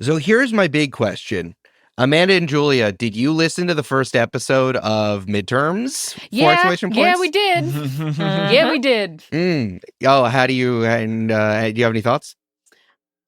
So here's my big question. Amanda and Julia, did you listen to the first episode of Midterms? Yeah, Points? yeah, we did. Yeah, we did. Oh, how do you, and do you have any thoughts?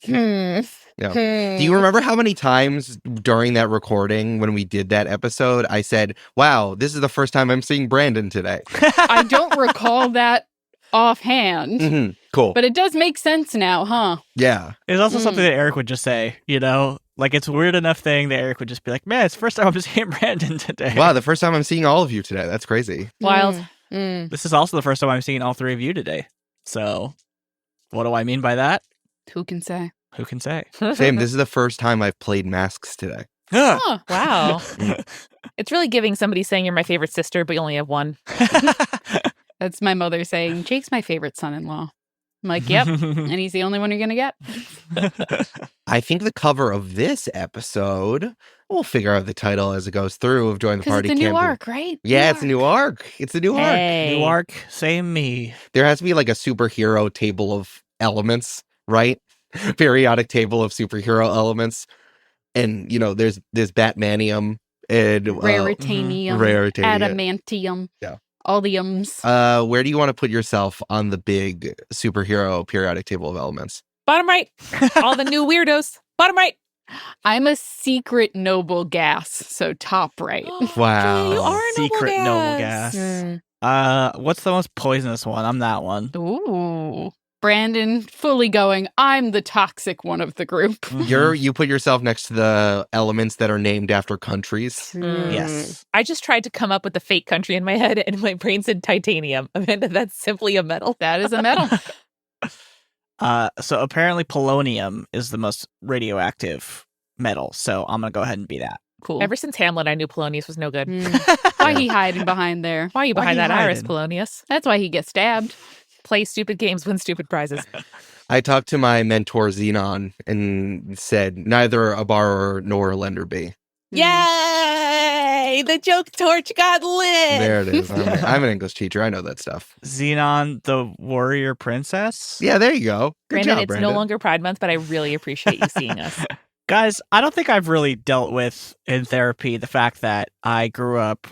No. Do you remember how many times during that recording when we did that episode, I said, wow, this is the first time I'm seeing Brandon today? I don't recall that offhand. Cool. But it does make sense now, huh? Yeah. It's also something that Eric would just say, you know? Like, it's a weird enough thing that Eric would just be like, man, it's the first time I'm seeing Brandon today. Wow, the first time I'm seeing all of you today. That's crazy. Wild. This is also the first time I'm seeing all three of you today. So, what do I mean by that? Who can say? Who can say? Same, this is the first time I've played Masks today. Huh. Wow. It's really giving somebody saying you're my favorite sister, but you only have one. That's my mother saying, Jake's my favorite son-in-law. I'm like, yep, and he's the only one you're going to get. I think the cover of this episode, we'll figure out the title as it goes through of Join the Party. It's a new campaign. arc, right? Yeah, it's a new arc. It's a new arc. New arc, same me. There has to be like a superhero table of elements, right? Periodic table of superhero elements. And, you know, there's Batmanium and Raritanium, adamantium. Yeah. All the ums. Where do you want to put yourself on the big superhero periodic table of elements? Bottom right. All the new weirdos. Bottom right. I'm a secret noble gas, so top right. Wow. You are a Secret noble gas. What's the most poisonous one? I'm that one. Ooh. Brandon fully going, I'm the toxic one of the group. You put yourself next to the elements that are named after countries. Yes. I just tried to come up with a fake country in my head, and my brain said titanium. Amanda, that's simply a metal. That is a metal. So apparently polonium is the most radioactive metal. So I'm going to go ahead and be that. Cool. Ever since Hamlet, I knew Polonius was no good. Why he hiding behind there? Why are you behind that iris, hiding? Polonius? That's why he gets stabbed. Play stupid games, win stupid prizes. I talked to my mentor Xenon and said, neither a borrower nor a lender be. Yay! The joke torch got lit! There it is. I'm an English teacher. I know that stuff. Xenon, the warrior princess? Yeah, there you go. Good Brandon, job, it's Brandon. no longer Pride Month, but I really appreciate you seeing us. Guys, I don't think I've really dealt with in therapy the fact that I grew up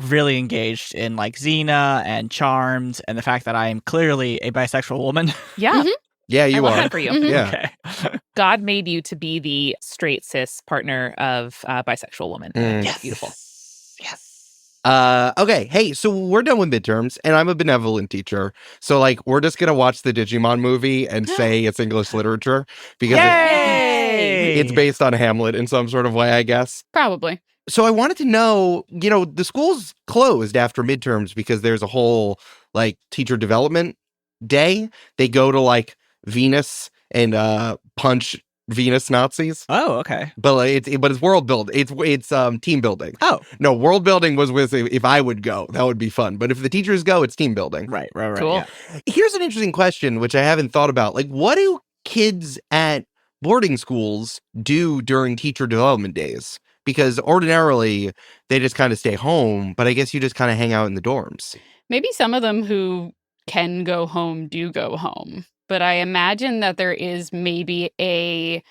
really engaged in like Xena and Charmed, and the fact that I am clearly a bisexual woman. Yeah. Yeah, I you love are. that for you. Yeah. Okay. God made you to be the straight cis partner of a bisexual woman. Yes. Beautiful. Yes. Okay. Hey, so we're done with midterms, and I'm a benevolent teacher. So, like, we're just going to watch the Digimon movie and say it's English literature because it's based on Hamlet in some sort of way, I guess. Probably. So I wanted to know, you know, the school's closed after midterms because there's a whole, like, teacher development day. They go to, like, Venus and punch Venus Nazis. Oh, okay. But it's world build. It's team building. Oh. No, world building was with if I would go. That would be fun. But if the teachers go, it's team building. Right. Cool. Yeah. Here's an interesting question, which I haven't thought about. Like, what do kids at boarding schools do during teacher development days? Because ordinarily, they just kind of stay home, but I guess you just kind of hang out in the dorms. Maybe some of them who can go home do go home. But I imagine that there is maybe a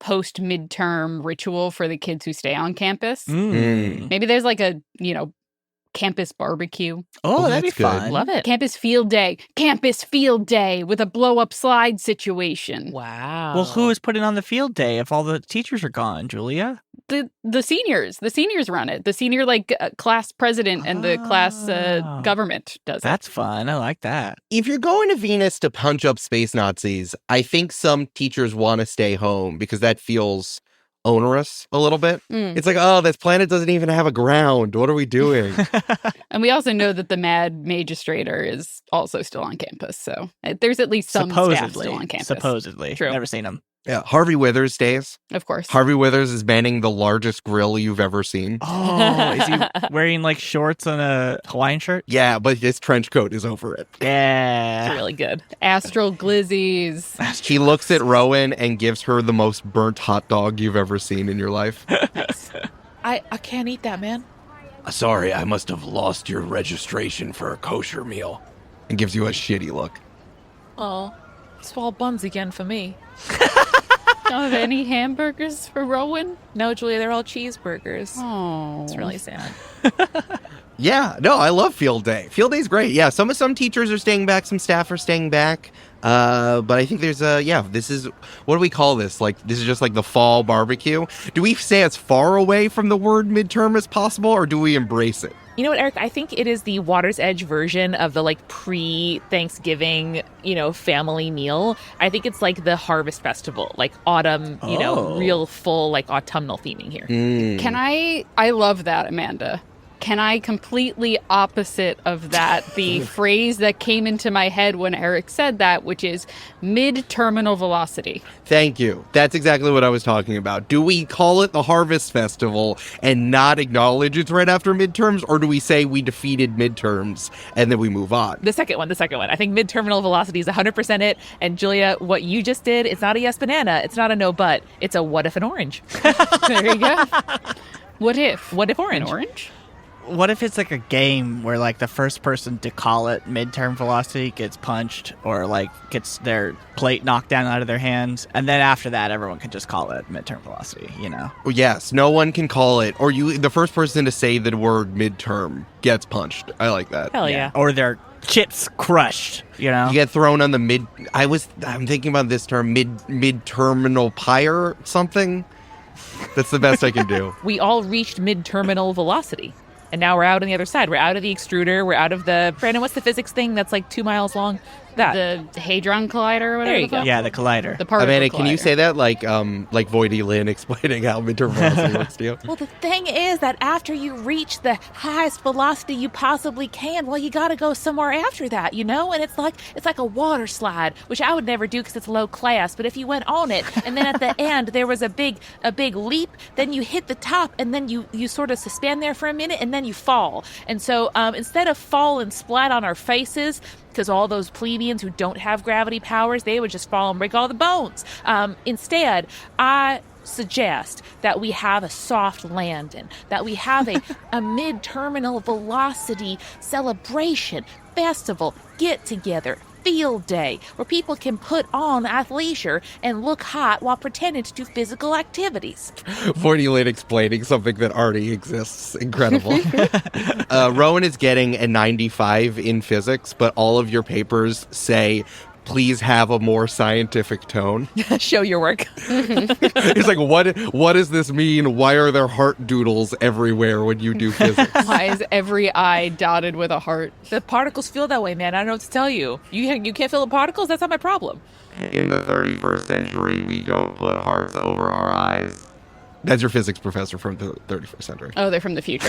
post-midterm ritual for the kids who stay on campus. Maybe there's like a, campus barbecue. Oh, that'd be that's good. fun. Love it. Campus field day with a blow-up slide situation. Wow. Well, who is putting on the field day if all the teachers are gone, Julia? The seniors run it. The senior class president and the class government does it. That's fun. I like that. If you're going to Venus to punch up space Nazis, I think some teachers want to stay home because that feels onerous a little bit. It's like, oh, this planet doesn't even have a ground. What are we doing? And we also know that the mad magistrator is also still on campus. So there's at least some staff still on campus. Supposedly. True. Never seen him. Yeah, Harvey Withers stays. Of course. Harvey Withers is manning the largest grill you've ever seen. Oh, is he wearing like shorts and a Hawaiian shirt? Yeah, but his trench coat is over it. Yeah. It's really good. Astral glizzies. He looks at Rowan and gives her the most burnt hot dog you've ever seen in your life. I can't eat that, man. Sorry, I must have lost your registration for a kosher meal. And gives you a shitty look. Oh, it's all buns again for me. Don't have any hamburgers for Rowan? No, Julia, they're all cheeseburgers. Oh. It's really sad. Yeah, no, I love field day. Field day's great. Yeah, some teachers are staying back, some staff are staying back. But I think there's this is, what do we call this? Like, this is just like the fall barbecue. Do we say as far away from the word midterm as possible, or do we embrace it? You know what, Eric? I think it is the Water's Edge version of the like pre-Thanksgiving, family meal. I think it's like the harvest festival, like autumn, real full like autumnal theming here. Can I love that, Amanda. Can I completely opposite of that, the phrase that came into my head when Eric said that, which is mid-terminal velocity? Thank you. That's exactly what I was talking about. Do we call it the Harvest Festival and not acknowledge it's right after midterms, or do we say we defeated midterms and then we move on? The second one. I think mid-terminal velocity is 100% it. And Julia, what you just did, it's not a yes banana, it's not a no but, it's a what if an orange. There you go. What if? What if orange? An orange? What if it's like a game where like the first person to call it midterm velocity gets punched or like gets their plate knocked down out of their hands, and then after that everyone can just call it midterm velocity, Yes, no one can call it, or the first person to say the word midterm gets punched. I like that. Hell yeah. Or their chips crushed, You get thrown on the mid. I'm thinking about this term, mid-terminal pyre something. That's the best I can do. We all reached mid-terminal velocity. And now we're out on the other side. We're out of the extruder. We're out of the... Brandon, what's the physics thing that's like 2 miles long? That. The Hadron Collider or whatever. There you go. Yeah, the collider. The particle Amanda, collider. can you say that like Voidy Lynn explaining how midterm velocity works to you? Well, the thing is that after you reach the highest velocity you possibly can, well, you got to go somewhere after that, And it's like a water slide, which I would never do because it's low class. But if you went on it, and then at the end there was a big leap, then you hit the top, and then you sort of suspend there for a minute, and then you fall. And so instead of fall and splat on our faces, because all those plebeians who don't have gravity powers, they would just fall and break all the bones. Instead, I suggest that we have a soft landing, that we have a mid-terminal velocity celebration, festival, get-together, field day, where people can put on athleisure and look hot while pretending to do physical activities. Voidy Lynn explaining something that already exists. Incredible. Rowan is getting a 95 in physics, but all of your papers say, please have a more scientific tone. Show your work. It's like, what does this mean? Why are there heart doodles everywhere when you do physics? Why is every eye dotted with a heart? The particles feel that way, man. I don't know what to tell you. You can't feel the particles? That's not my problem. In the 31st century, we don't put hearts over our eyes. That's your physics professor from the 31st century. Oh, they're from the future.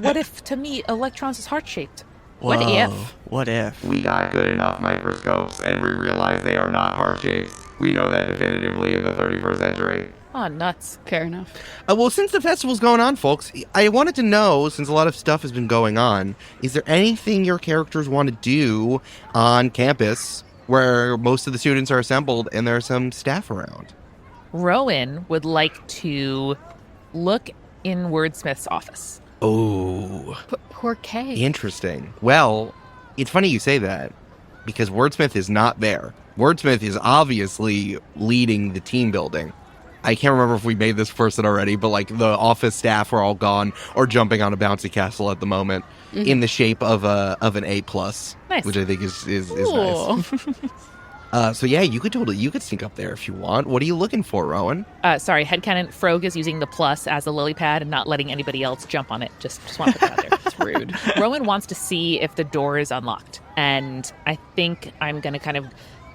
What if, to me, electrons is heart-shaped? What if? What if? We got good enough microscopes and we realized they are not heart-shaped. We know that definitively in the 31st century. Oh, nuts. Fair enough. Well, since the festival's going on, folks, I wanted to know, since a lot of stuff has been going on, is there anything your characters want to do on campus where most of the students are assembled and there are some staff around? Rowan would like to look in Wordsmith's office. Oh, Poor Kay. interesting. Well, it's funny you say that because Wordsmith is not there. Wordsmith is obviously leading the team building. I can't remember if we made this person already, but like the office staff are all gone or jumping on a bouncy castle at the moment in the shape of an A+, Nice. which I think is Cool. nice. So yeah, you could sneak up there if you want. What are you looking for, Rowan? Sorry, headcanon, Frog is using the plus as a lily pad and not letting anybody else jump on it. Just want to put that out there. It's rude. Rowan wants to see if the door is unlocked. And I think I'm going to kind of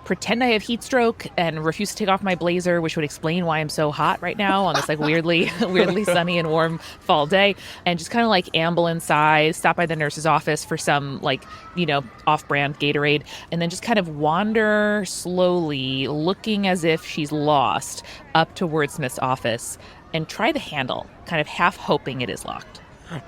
pretend I have heat stroke and refuse to take off my blazer, which would explain why I'm so hot right now on this like weirdly sunny and warm fall day, and just kind of like amble inside, stop by the nurse's office for some like, off-brand Gatorade, and then just kind of wander slowly, looking as if she's lost, up to Wordsmith's office and try the handle, kind of half hoping it is locked.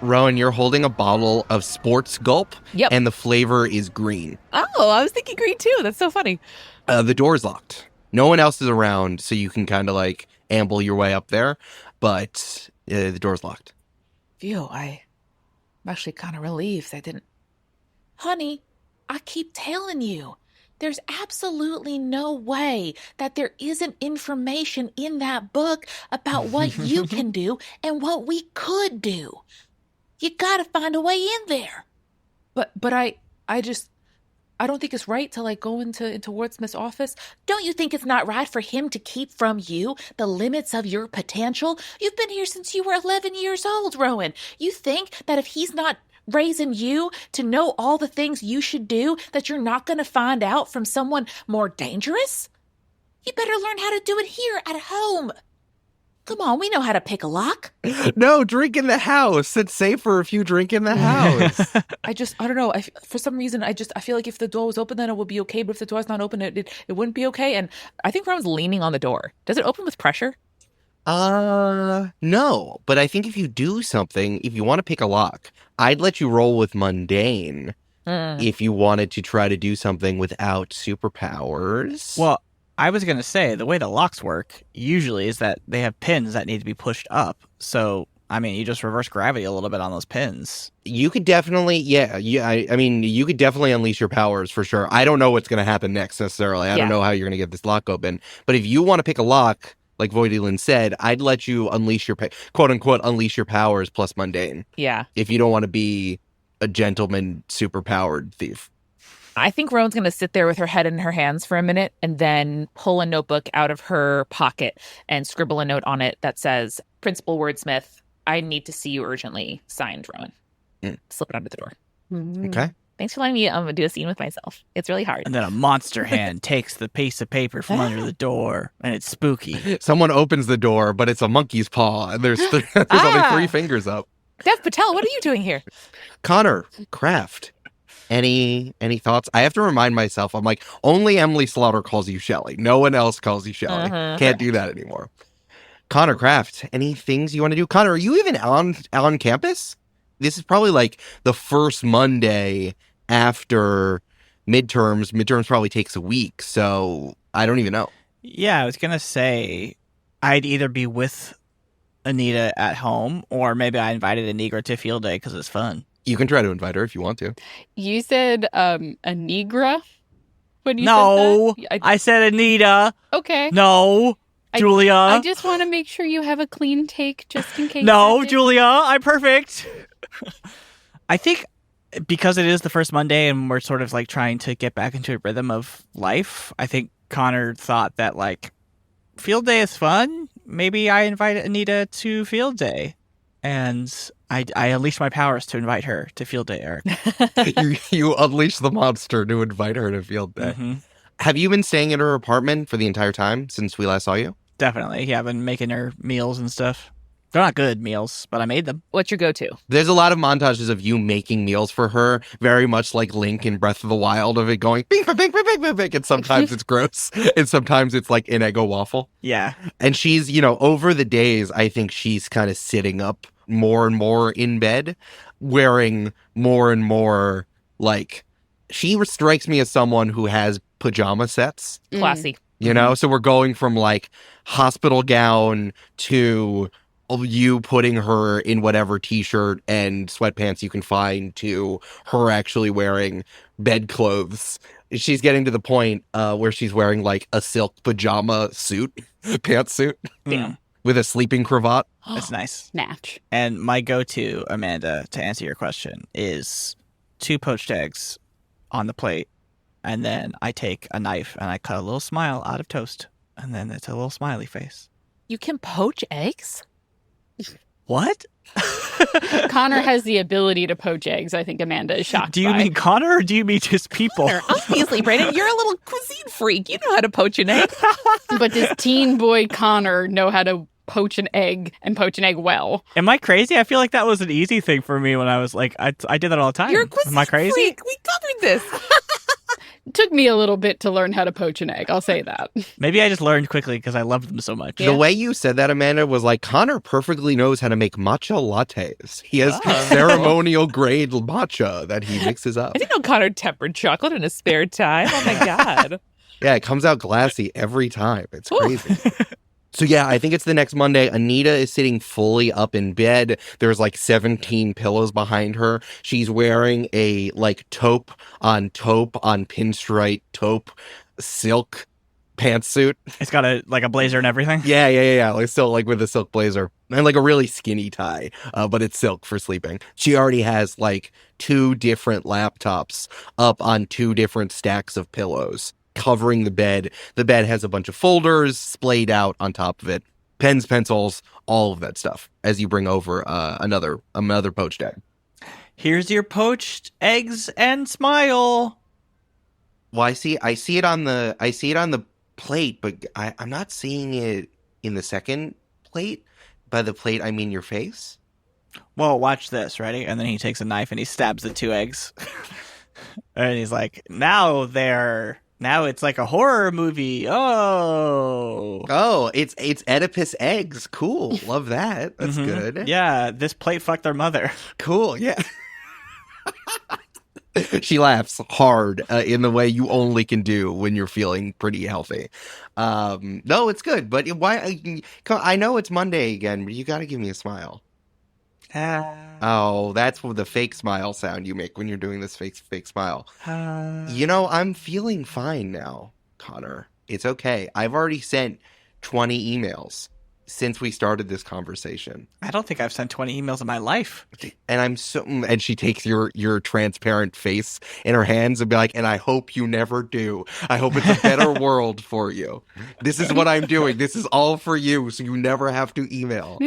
Rowan, you're holding a bottle of Sports Gulp, Yep. and the flavor is green. Oh, I was thinking green too. That's so funny. The door's locked. No one else is around, so you can kind of like amble your way up there, but the door's locked. Phew, I'm actually kind of relieved I didn't. Honey, I keep telling you, There's absolutely no way that there isn't information in that book about what you can do and what we could do. You gotta find a way in there. But I don't think it's right to like go into Wardsmith's office. Don't you think it's not right for him to keep from you the limits of your potential? You've been here since you were 11 years old, Rowan. You think that if he's not raising you to know all the things you should do, that you're not going to find out from someone more dangerous? You better learn how to do it here at home. Come on, we know how to pick a lock. No, drink in the house. It's safer if you drink in the house. I don't know. For some reason, I feel like if the door was open, then it would be okay. But if the door's not open, it wouldn't be okay. And I think Rowan's leaning on the door. Does it open with pressure? No. But I think if you do something, if you want to pick a lock, I'd let you roll with mundane if you wanted to try to do something without superpowers. Well, I was going to say, the way the locks work usually is that they have pins that need to be pushed up. So, I mean, you just reverse gravity a little bit on those pins. You could definitely, I mean, you could definitely unleash your powers for sure. I don't know what's going to happen next necessarily. I don't know how you're going to get this lock open. But if you want to pick a lock, like Voidelin said, I'd let you unleash your, quote unquote, unleash your powers plus mundane. Yeah. If you don't want to be a gentleman superpowered thief. I think Rowan's going to sit there with her head in her hands for a minute and then pull a notebook out of her pocket and scribble a note on it that says, Principal Wordsmith, I need to see you urgently. Signed, Rowan. Slip it under the door. Okay. Thanks for letting me do a scene with myself. It's really hard. And then a monster hand takes the piece of paper from under the door, and it's spooky. Someone opens the door, but it's a monkey's paw, and there's only 3 fingers up. Dev Patel, what are you doing here? Connor, Kraft. Any thoughts? I have to remind myself, I'm like, only Emily Slaughter calls you Shelley. No one else calls you Shelley. Can't do that anymore. Connor Kraft, any things you want to do? Connor, are you even on campus? This is probably like the first Monday after midterms. Midterms probably takes a week, so I don't even know. Yeah, I was going to say I'd either be with Anita at home, or maybe I invited Anigra to field day because it's fun. You can try to invite her if you want to. You said Anigra when you No, said that? I said Anita. Okay. No, Julia. I just want to make sure you have a clean take just in case. No, Julia, I'm perfect. I think because it is the first Monday and we're sort of like trying to get back into a rhythm of life, I think Connor thought that like field day is fun. Maybe I invite Anita to field day. And I unleash my powers to invite her to field day, Eric. you unleash the monster to invite her to field day. Mm-hmm. Have you been staying at her apartment for the entire time since we last saw you? Definitely. Yeah, I've been making her meals and stuff. They're not good meals, but I made them. What's your go-to? There's a lot of montages of you making meals for her, very much like Link in Breath of the Wild, of it going bing, bing, bing, bing, bing, bing, and sometimes it's gross, and sometimes it's like an Eggo waffle. Yeah. And she's, over the days, I think she's kind of sitting up more and more in bed, wearing more and more, like, she strikes me as someone who has pajama sets. Classy. So we're going from, like, hospital gown to you putting her in whatever t-shirt and sweatpants you can find to her actually wearing bedclothes. She's getting to the point where she's wearing like a silk pajama suit, pantsuit, with a sleeping cravat. That's nice. Natch. And my go-to, Amanda, to answer your question, is 2 poached eggs on the plate, and then I take a knife and I cut a little smile out of toast, and then it's a little smiley face. You can poach eggs? What? Connor has the ability to poach eggs. I think Amanda is shocked. Do you mean Connor, or do you mean just people? Obviously, Brandon, you're a little cuisine freak. You know how to poach an egg. But does teen boy Connor know how to poach an egg and poach an egg well? Am I crazy? I feel like that was an easy thing for me when I was like, I did that all the time. You're a cuisine Am I crazy? freak. We covered this. It took me a little bit to learn how to poach an egg. I'll say that. Maybe I just learned quickly because I loved them so much. The way you said that, Amanda, was like, Connor perfectly knows how to make matcha lattes. He has ceremonial grade matcha that he mixes up. I didn't know Connor tempered chocolate in his spare time. Oh my God. Yeah, it comes out glassy every time. It's crazy. So yeah, I think it's the next Monday. Anita is sitting fully up in bed. There's like 17 pillows behind her. She's wearing a like taupe on pinstripe taupe silk pantsuit. It's got a blazer and everything. Yeah. Like still like with a silk blazer and like a really skinny tie, but it's silk for sleeping. She already has like 2 different laptops up on 2 different stacks of pillows covering the bed. The bed has a bunch of folders splayed out on top of it, pens, pencils, all of that stuff. As you bring over another poached egg. Here's your poached eggs and smile. Well, I see it on the plate, but I'm not seeing it in the second plate. By the plate, I mean your face. Well, watch this, ready? And then he takes a knife and he stabs the 2 eggs. And he's like, now it's like a horror movie. Oh, it's Oedipus eggs. Cool. Love that. That's good. Yeah, this plate fucked their mother. Cool. Yeah. She laughs hard in the way you only can do when you're feeling pretty healthy. No, it's good. But why? I know it's Monday again, but you got to give me a smile. Oh, that's the fake smile sound you make when you're doing this fake smile. I'm feeling fine now, Connor. It's okay. I've already sent 20 emails since we started this conversation. I don't think I've sent 20 emails in my life. And she takes your transparent face in her hands and be like, and I hope you never do. I hope it's a better world for you. This is what I'm doing. This is all for you, so you never have to email.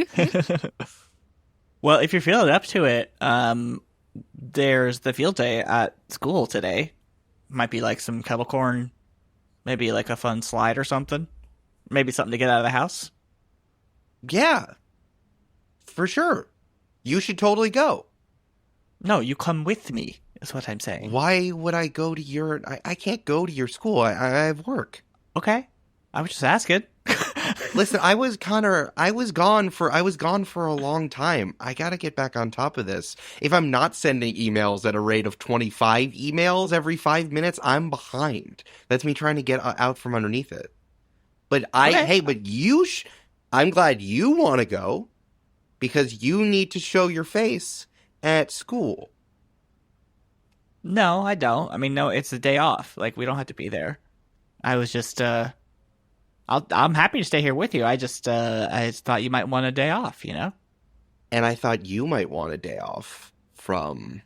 Well, if you're feeling up to it, there's the field day at school today. Might be like some kettle corn, maybe like a fun slide or something. Maybe something to get out of the house. Yeah, for sure. You should totally go. No, you come with me, is what I'm saying. Why would I go to your... I can't go to your school. I have work. Okay. I was just asking. Listen, I was gone for a long time. I gotta get back on top of this. If I'm not sending emails at a rate of 25 emails every 5 minutes, I'm behind. That's me trying to get out from underneath it. But I'm glad you want to go because you need to show your face at school. No, I don't. I mean, no, it's a day off. Like, we don't have to be there. I was just, I'm happy to stay here with you. I just thought you might want a day off, you know? And I thought you might want a day off from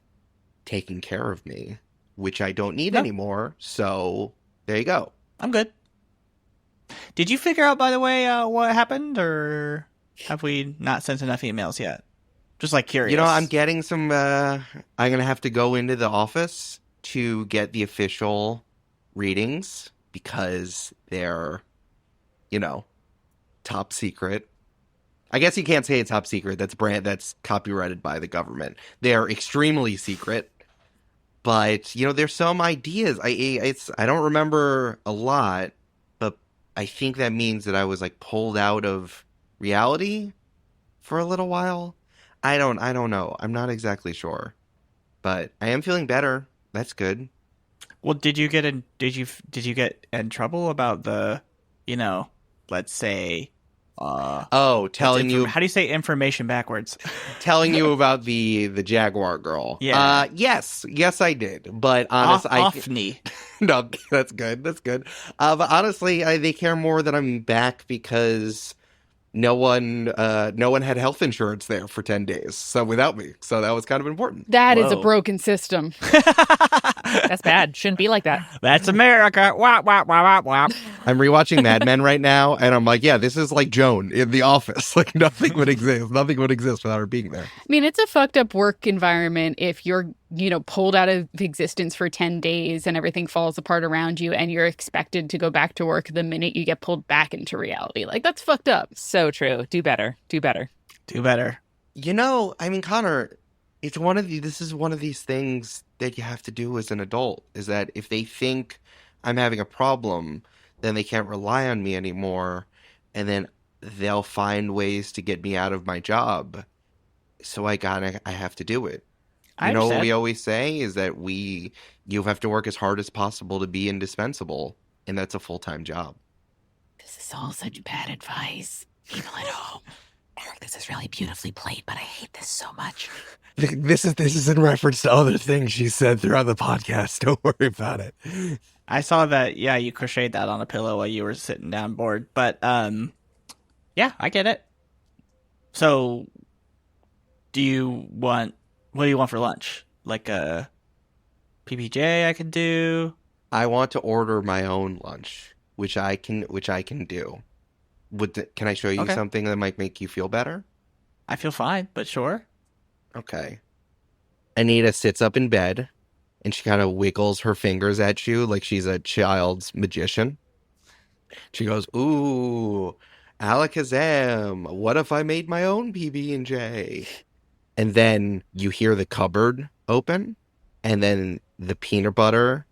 taking care of me, which I don't need anymore. So there you go. I'm good. Did you figure out, by the way, what happened, or have we not sent enough emails yet? Just like curious. I'm getting some, I'm going to have to go into the office to get the official readings because they're, top secret. I guess you can't say it's top secret. That's copyrighted by the government. They're extremely secret. But, there's some ideas. I don't remember a lot. I think that means that I was like pulled out of reality for a little while. I don't know. I'm not exactly sure, but I am feeling better. That's good. Well, did you get in trouble about the, let's say, telling you how do you say information backwards? Telling you about the Jaguar girl. Yeah. Yes, I did. But honestly, no, that's good. But honestly, they care more that I'm back because no one had health insurance there for 10 days. So without me, so that was kind of important. That is a broken system. That's bad. Shouldn't be like that. That's America. Wah, wah, wah, wah, wah. I'm rewatching Mad Men right now, and I'm like, yeah, this is like Joan in The Office. Like nothing would exist. Nothing would exist without her being there. I mean, it's a fucked up work environment if you're, pulled out of existence for 10 days and everything falls apart around you and you're expected to go back to work the minute you get pulled back into reality. Like, that's fucked up. So true. Do better. I mean, Connor, this is one of these things that you have to do as an adult, is that if they think I'm having a problem, then they can't rely on me anymore, and then they'll find ways to get me out of my job. So I have to do it. What we always say is that you have to work as hard as possible to be indispensable, and that's a full-time job. This is all such bad advice. People at home. Eric, this is really beautifully played, but I hate this so much. This is in reference to other things she said throughout the podcast. Don't worry about it. I saw that, yeah, you crocheted that on a pillow while you were sitting down bored. But, yeah, I get it. So, what do you want for lunch? Like a PBJ I could do? I want to order my own lunch, which I can do. Can I show you something that might make you feel better? I feel fine, but sure. Okay. Anita sits up in bed, and she kind of wiggles her fingers at you like she's a child's magician. She goes, "Ooh, Alakazam, what if I made my own PB&J?" And then you hear the cupboard open, and then the peanut butter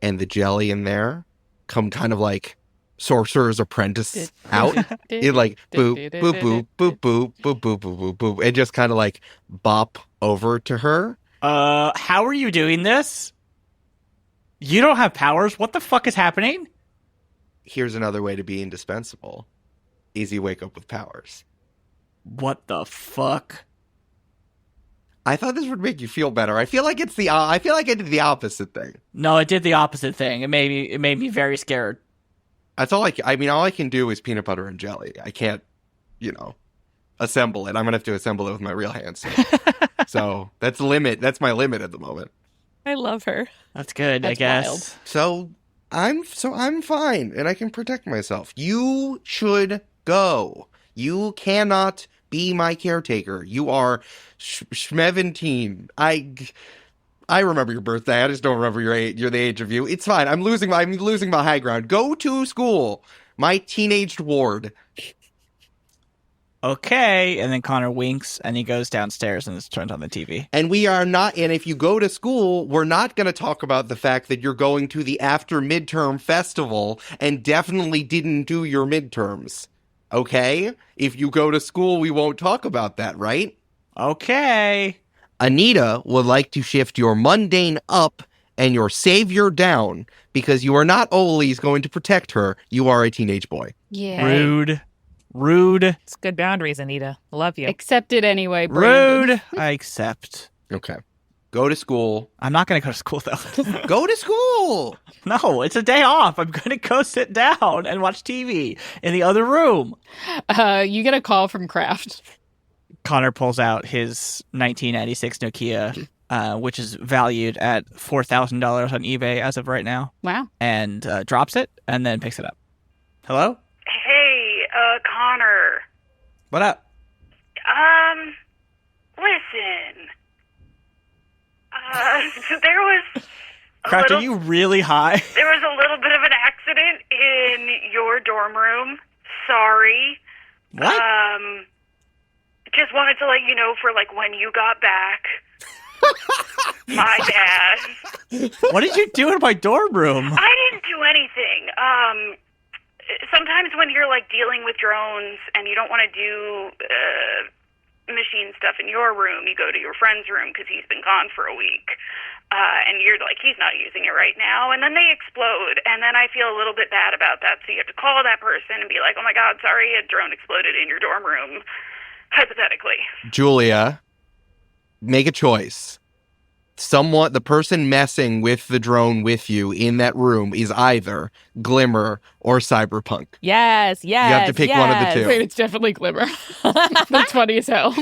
and the jelly in there come kind of like Sorcerer's Apprentice out. It like boop, boop, boop, boop, boop, boop, boop, boop, boop, boop, and just kind of like bop over to her. How are you doing this? You don't have powers. What the fuck is happening? Here's another way to be indispensable. Easy wake up with powers. What the fuck? I thought this would make you feel better. I feel like I did the opposite thing. No, it did the opposite thing. It made me very scared. That's all all I can do is peanut butter and jelly. I can't, assemble it. I'm going to have to assemble it with my real hands. So that's the limit. That's my limit at the moment. I love her. That's good, That's I guess. wild. So I'm fine and I can protect myself. You should go. You cannot be my caretaker. You are Schmeventeen. I remember your birthday. I just don't remember your age. You're the age of you. It's fine. I'm losing my high ground. Go to school. My teenaged ward. Okay. And then Connor winks and he goes downstairs and turns on the TV. And if you go to school, we're not going to talk about the fact that you're going to the after midterm festival and definitely didn't do your midterms. Okay? If you go to school, we won't talk about that, right? Okay. Anita would like to shift your mundane up and your savior down because you are not always going to protect her. You are a teenage boy. Yeah. Rude. It's good boundaries, Anita. Love you. Accept it anyway, Brandon. Rude. I accept. Okay. Go to school. I'm not going to go to school, though. Go to school. No, it's a day off. I'm going to go sit down and watch TV in the other room. You get a call from Kraft. Connor pulls out his 1996 Nokia, which is valued at $4,000 on eBay as of right now. Wow. And drops it and then picks it up. Hello? Hey, Connor. What up? Listen. There was Kraft, are you really high? There was a little bit of an accident in your dorm room. Sorry. What? Just wanted to let you know for, when you got back. My bad. What did you do in my dorm room? I didn't do anything. Sometimes when you're, dealing with drones and you don't want to do machine stuff in your room, you go to your friend's room because he's been gone for a week. And you're like, he's not using it right now. And then they explode. And then I feel a little bit bad about that. So you have to call that person and be like, oh, my God, sorry, a drone exploded in your dorm room. Hypothetically. Julia, make a choice. The person messing with the drone with you in that room is either Glimmer or Cyberpunk. Yes. You have to pick one of the two. Wait, it's definitely Glimmer. That's funny as hell.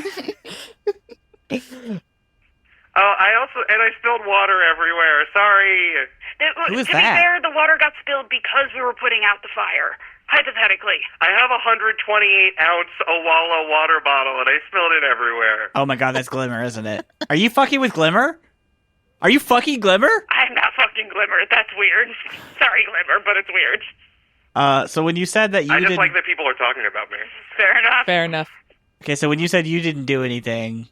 I spilled water everywhere. Sorry. Who is to that? be fair, the water got spilled because we were putting out the fire. Hypothetically. I have a 128-ounce Owala water bottle, and I spilled it everywhere. Oh my God, that's Glimmer, isn't it? Are you fucking with Glimmer? Are you fucking Glimmer? I'm not fucking Glimmer. That's weird. Sorry, Glimmer, but it's weird. So when you said that you I just didn't... like that people are talking about me. Fair enough. Fair enough. Okay, so when you said you didn't do anything,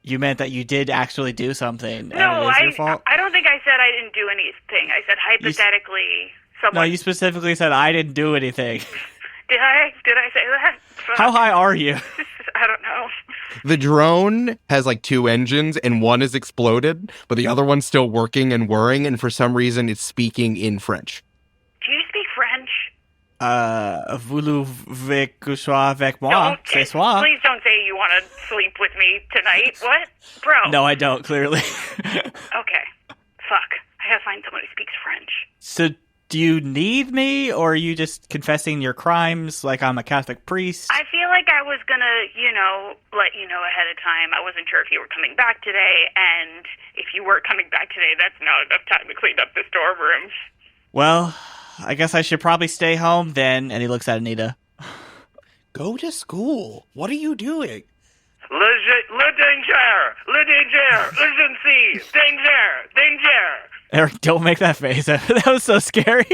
you meant that you did actually do something, No, and it is your fault? I don't think I said I didn't do anything. I said hypothetically someone... No, you specifically said I didn't do anything. Did I say that? Fuck. How high are you? I don't know. The drone has 2 engines and one is exploded, but the other one's still working and whirring, and for some reason it's speaking in French. Do you speak French? Voulez-vous coucher avec moi? Don't, C'est soir. please don't say you want to sleep with me tonight. What? Bro. No, I don't, clearly. Okay. Fuck. I gotta find someone who speaks French. So, do you need me, or are you just confessing your crimes like I'm a Catholic priest? I feel like I was gonna, let you know ahead of time. I wasn't sure if you were coming back today, and if you were coming back today, that's not enough time to clean up the storeroom. Well, I guess I should probably stay home then. And he looks at Anita. Go to school. What are you doing? Le danger! Le danger! Urgency! Danger! Eric, don't make that face. That was so scary.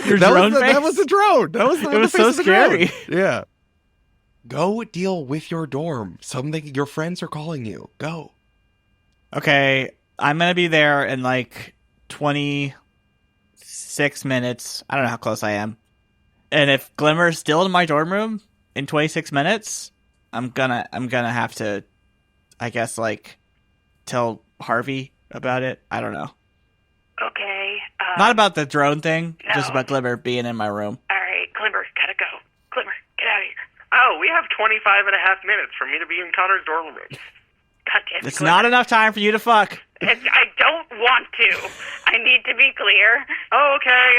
Your drone face? That was a drone. That was It was the so face of the drone. scary. Yeah. Go deal with your dorm. Something your friends are calling you. Go. Okay, I'm going to be there in like 26 minutes. I don't know how close I am. And if Glimmer's still in my dorm room in 26 minutes, I'm gonna have to, I guess, like, tell Harvey about it. I don't know. Okay. Not about the drone thing, No. just about Glimmer being in my room. All right, Glimmer, gotta go. Glimmer, get out of here. Oh, we have 25 and a half minutes for me to be in Connor's dorm room. God damn it, It's Glimmer. not enough time for you to fuck. I don't want to. I need to be clear. Oh, okay.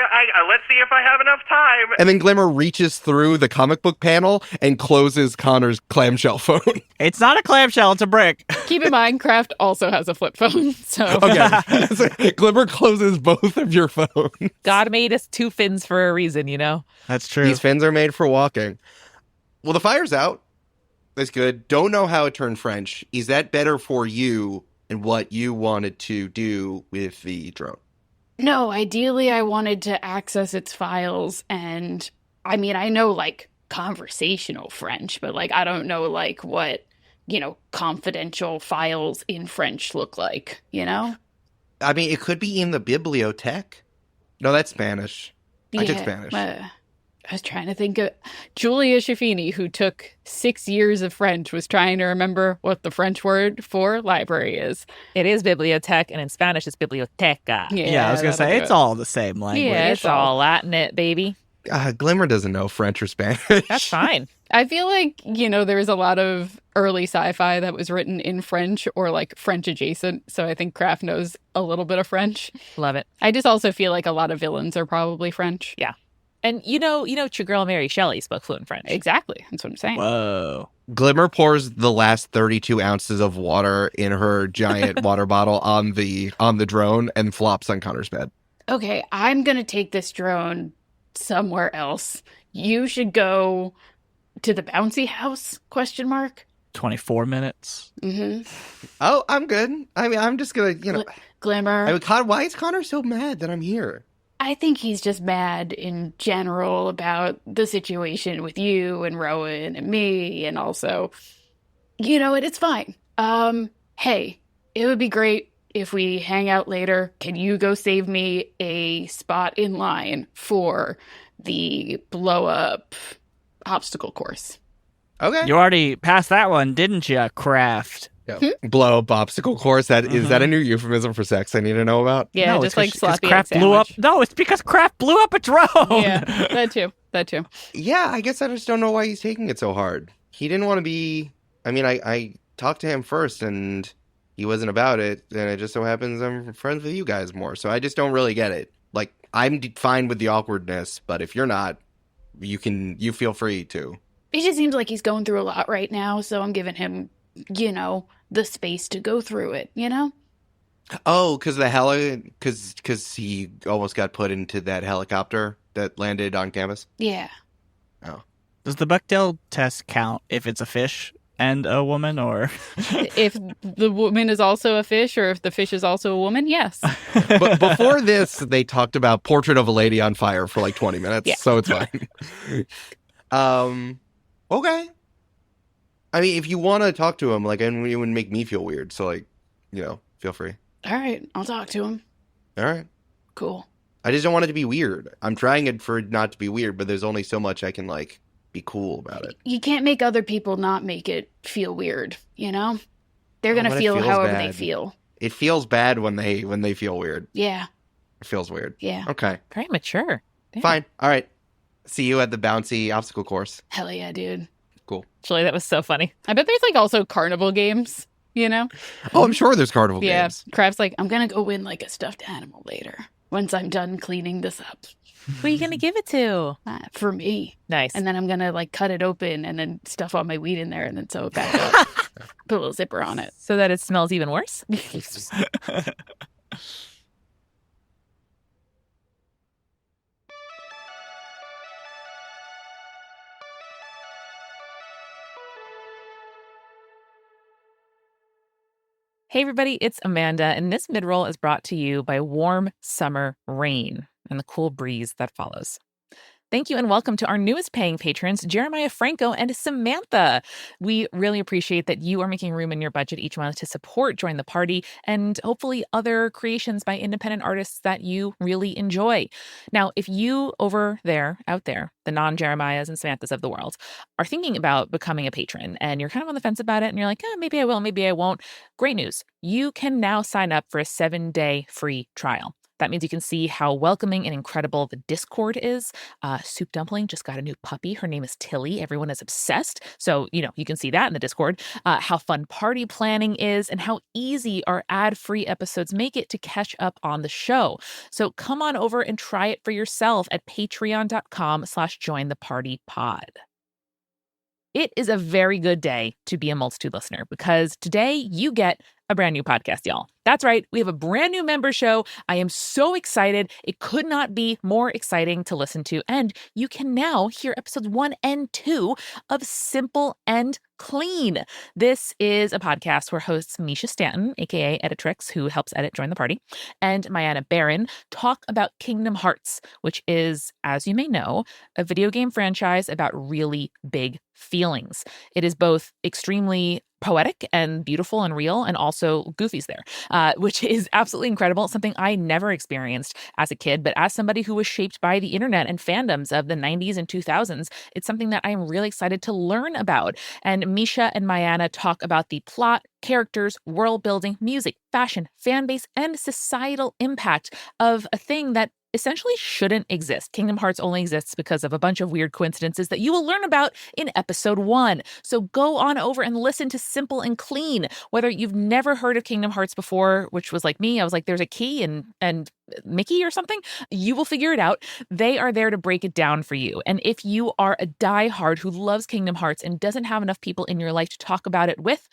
Let's see if I have enough time. And then Glimmer reaches through the comic book panel and closes Connor's clamshell phone. It's not a clamshell, it's a brick. Keep in mind, Kraft also has a flip phone, so Okay. So Glimmer closes both of your phones. God made us two fins for a reason, you know? That's true. These fins are made for walking. Well, the fire's out. That's good. Don't know how it turned French. Is that better for you and what you wanted to do with the drone? no, ideally I wanted to access its files, and I mean, I know like conversational French, but like I don't know like what, confidential files in French look like, I mean, it could be in the bibliothèque. No, that's Spanish. I took Spanish. I was trying to think of Julia Schaffini, who took 6 years of French, was trying to remember what the French word for library is. It is bibliotech, and in Spanish, it's biblioteca. Yeah, I was going to that'll say, do it's it. all the same language. Yeah, it's all Latin, it, baby. Glimmer doesn't know French or Spanish. That's fine. I feel like, there was a lot of early sci-fi that was written in French or like French adjacent. So I think Kraft knows a little bit of French. Love it. I just also feel like a lot of villains are probably French. Yeah. And you know, your girl Mary Shelley spoke fluent French. Exactly. That's what I'm saying. Whoa. Glimmer pours the last 32 ounces of water in her giant water bottle on the drone and flops on Connor's bed. Okay, I'm going to take this drone somewhere else. You should go to the bouncy house, ? 24 minutes. Mm-hmm. Oh, I'm good. I mean, I'm just going to, Glimmer. why is Connor so mad that I'm here? I think he's just mad in general about the situation with you and Rowan and me, and also, it's fine. Hey, it would be great if we hang out later. Can you go save me a spot in line for the blow-up obstacle course? Okay. You already passed that one, didn't you, Kraft? Yeah. Blow up obstacle course. Is that a new euphemism for sex I need to know about? Yeah, No, just it's like 'cause sloppy Kraft egg blew up. sandwich. No, it's because Kraft blew up a drone. Yeah, that too. Yeah, I guess I just don't know why he's taking it so hard. He didn't want to be... I mean, I talked to him first, and he wasn't about it, and it just so happens I'm friends with you guys more, so I just don't really get it. Like, I'm fine with the awkwardness, but if you're not, you feel free to. It just seems like he's going through a lot right now, so I'm giving him, the space to go through it, Oh, because because he almost got put into that helicopter that landed on campus? Yeah. Oh. Does the Bechdel test count if it's a fish and a woman, or? If the woman is also a fish, or if the fish is also a woman, yes. But before this, they talked about Portrait of a Lady on Fire for like 20 minutes, Yeah. so it's fine. Okay. I mean, if you want to talk to him, like, and it would make me feel weird, so, like, feel free. All right, I'll talk to him. All right. Cool. I just don't want it to be weird. I'm trying it for it not to be weird, but there's only so much I can, like, be cool about it. You can't make other people not make it feel weird, They're going to but it feel feels however they bad. feel. It feels bad when they feel weird. Yeah, It feels weird. yeah. Okay. Very mature. Damn. Fine. All right. See you at the bouncy obstacle course. Hell yeah, dude. Cool. Actually, that was so funny. I bet there's like also carnival games, you know? Oh, I'm sure there's carnival Yeah. games. Crab's like, I'm gonna go win like a stuffed animal later once I'm done cleaning this up. Who are you going to give it to? For me. Nice. And then I'm gonna like cut it open and then stuff all my weed in there and then sew it back up. Put a little zipper on it. So that it smells even worse? Hey everybody, it's Amanda, and this mid-roll is brought to you by warm summer rain and the cool breeze that follows. Thank you and welcome to our newest paying patrons, Jeremiah Franco and Samantha. We really appreciate that you are making room in your budget each month to support Join the Party and hopefully other creations by independent artists that you really enjoy. Now, if you out there, the non-Jeremiahs and Samanthas of the world, are thinking about becoming a patron and you're kind of on the fence about it and you're like, maybe I will, maybe I won't. Great news. You can now sign up for a 7-day free trial. That means you can see how welcoming and incredible the Discord is. Soup Dumpling just got a new puppy. Her name is Tilly. Everyone is obsessed. So, you can see that in the Discord. How fun party planning is and how easy our ad-free episodes make it to catch up on the show. So come on over and try it for yourself at patreon.com/jointhepartypod. It is a very good day to be a Multitude listener because today you get a brand new podcast, y'all. That's right. We have a brand new member show. I am so excited. It could not be more exciting to listen to. And you can now hear episodes 1 and 2 of Simple and Clean. This is a podcast where hosts Misha Stanton, aka Editrix, who helps edit Join the Party, and Mayanna Barron talk about Kingdom Hearts, which is, as you may know, a video game franchise about really big feelings. It is both extremely poetic and beautiful and real, and also Goofy's there, which is absolutely incredible. Something I never experienced as a kid, but as somebody who was shaped by the internet and fandoms of the 90s and 2000s, it's something that I'm really excited to learn about. And Misha and Mayanna talk about the plot, characters, world building, music, fashion, fan base, and societal impact of a thing that essentially shouldn't exist. Kingdom Hearts only exists because of a bunch of weird coincidences that you will learn about in episode 1. So go on over and listen to Simple and Clean. Whether you've never heard of Kingdom Hearts before, which was like me, I was like, there's a key and Mickey or something, you will figure it out. They are there to break it down for you. And if you are a diehard who loves Kingdom Hearts and doesn't have enough people in your life to talk about it with,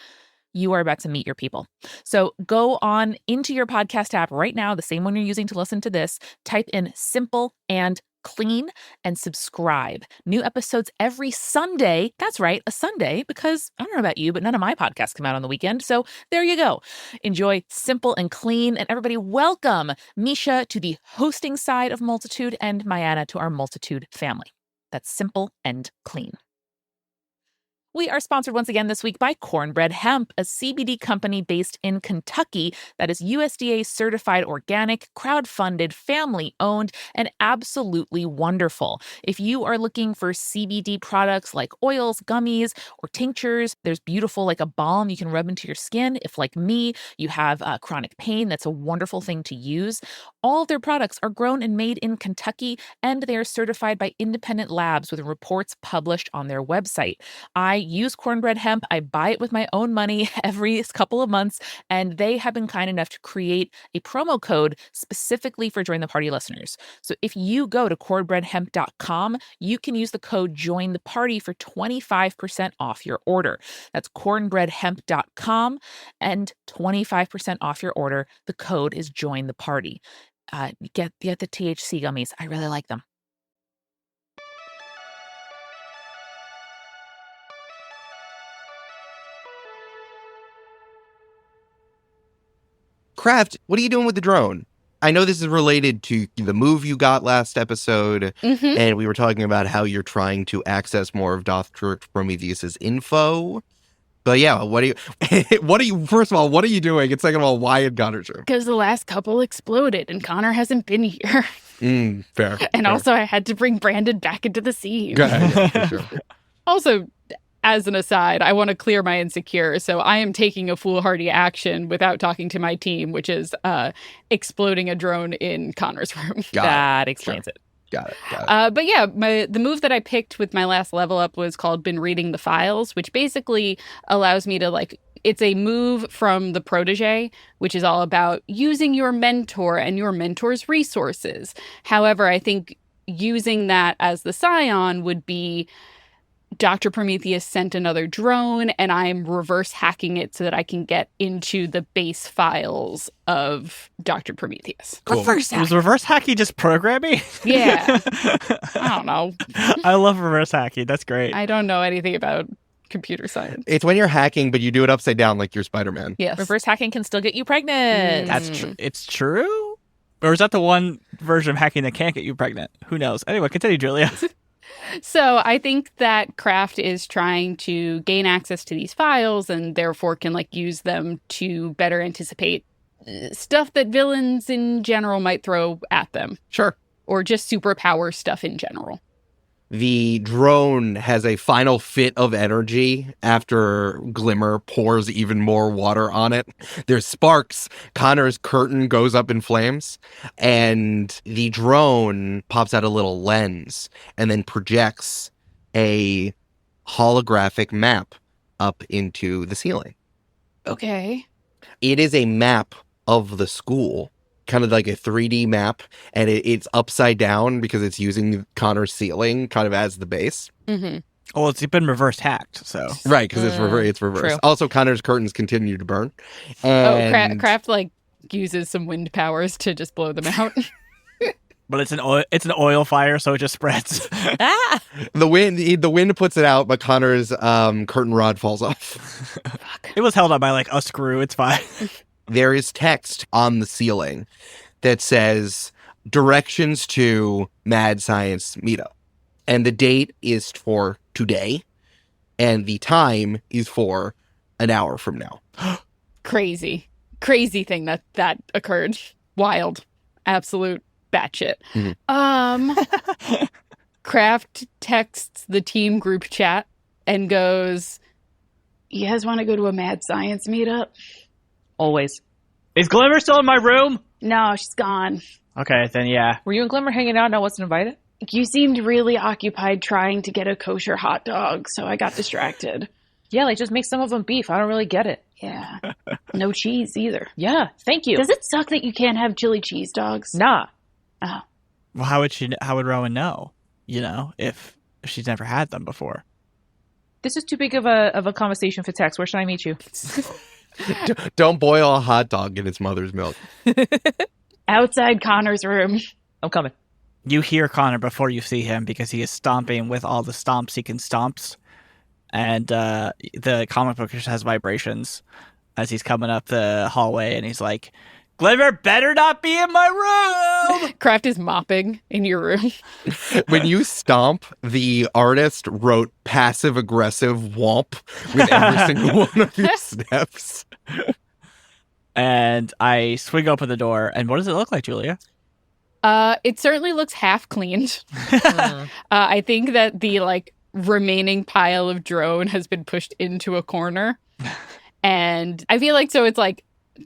you are about to meet your people. So go on into your podcast app right now, the same one you're using to listen to this, type in Simple and Clean and subscribe. New episodes every Sunday. That's right, a Sunday, because I don't know about you, but none of my podcasts come out on the weekend. So there you go. Enjoy Simple and Clean. And everybody, welcome Misha to the hosting side of Multitude and Mayanna to our Multitude family. That's Simple and Clean. We are sponsored once again this week by Cornbread Hemp, a CBD company based in Kentucky that is USDA certified organic, crowdfunded, family-owned, and absolutely wonderful. If you are looking for CBD products like oils, gummies, or tinctures, there's beautiful like a balm you can rub into your skin. If, like me, you have chronic pain, that's a wonderful thing to use. All of their products are grown and made in Kentucky, and they are certified by independent labs with reports published on their website. I use Cornbread Hemp. I buy it with my own money every couple of months, and they have been kind enough to create a promo code specifically for Join the Party listeners. So if you go to cornbreadhemp.com, you can use the code Join the Party for 25% off your order. That's cornbreadhemp.com and 25% off your order. The code is Join the Party. Get the THC gummies. I really like them. Kraft, what are you doing with the drone? I know this is related to the move you got last episode, and we were talking about how you're trying to access more of Dothric Prometheus's info. But yeah, first of all, what are you doing? And second of all, why in Connor's room? Because the last couple exploded and Connor hasn't been here. Fair. And also I had to bring Brandon back into the scene. Go ahead, yeah, for sure. Also, as an aside, I want to clear my insecure. So I am taking a foolhardy action without talking to my team, which is exploding a drone in Connor's room. That explains it. Got it. But yeah, the move that I picked with my last level up was called Been Reading the Files, which basically allows me to it's a move from the protege, which is all about using your mentor and your mentor's resources. However, I think using that as the scion would be Dr. Prometheus sent another drone and I'm reverse hacking it so that I can get into the base files of Dr. Prometheus. Cool. Reverse hack. Was reverse hacking just programming? Yeah. I don't know. I love reverse hacking. That's great. I don't know anything about computer science. It's when you're hacking, but you do it upside down like you're Spider-Man. Yes. Reverse hacking can still get you pregnant. That's true. It's true? Or is that the one version of hacking that can't get you pregnant? Who knows? Anyway, continue, Julia. So I think that Kraft is trying to gain access to these files and therefore can use them to better anticipate stuff that villains in general might throw at them. Sure. Or just superpower stuff in general. The drone has a final fit of energy after Glimmer pours even more water on it. There's sparks. Connor's curtain goes up in flames. And the drone pops out a little lens and then projects a holographic map up into the ceiling. Okay. It is a map of the school, kind of like a 3D map, and it's upside down because it's using Connor's ceiling kind of as the base. Mm-hmm. Well, it's been reverse hacked, so. Right, because it's reversed. True. Also, Connor's curtains continue to burn. And Kraft uses some wind powers to just blow them out. But it's an oil fire, so it just spreads. the wind puts it out, but Connor's curtain rod falls off. It was held up by a screw. It's fine. There is text on the ceiling that says directions to Mad Science Meetup. And the date is for today. And the time is for an hour from now. Crazy thing that occurred. Wild. Absolute batshit. Mm-hmm. Kraft texts the team group chat and goes, "You guys want to go to a Mad Science Meetup?" Always. Is Glimmer still in my room? No, she's gone. Okay, then yeah. Were you and Glimmer hanging out and I wasn't invited? You seemed really occupied trying to get a kosher hot dog, so I got distracted. Yeah, just make some of them beef. I don't really get it. Yeah. No cheese either. Yeah, thank you. Does it suck that you can't have chili cheese dogs? Nah. Oh. Well, how would Rowan know? If she's never had them before. This is too big of a conversation for text. Where should I meet you? Don't boil a hot dog in its mother's milk. Outside Connor's room. I'm coming. You hear Connor before you see him because he is stomping with all the stomps he can stomps. And the comic book just has vibrations as he's coming up the hallway, and he's like, "Glimmer better not be in my room!" Kraft is mopping in your room. When you stomp, the artist wrote passive-aggressive womp with every single one of your steps. And I swing open the door, and what does it look like, Julia? It certainly looks half cleaned. I think that the remaining pile of drone has been pushed into a corner. And I feel so it's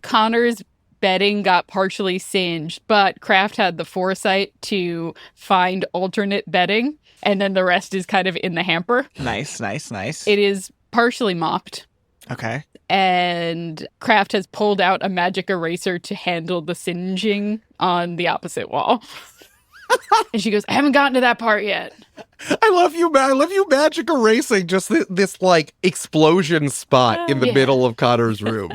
Connor's bedding got partially singed, but Kraft had the foresight to find alternate bedding, and then the rest is kind of in the hamper. Nice. It is partially mopped. Okay. And Kraft has pulled out a magic eraser to handle the singeing on the opposite wall. And she goes, "I haven't gotten to that part yet." I love you magic erasing just this explosion spot in the middle of Connor's room.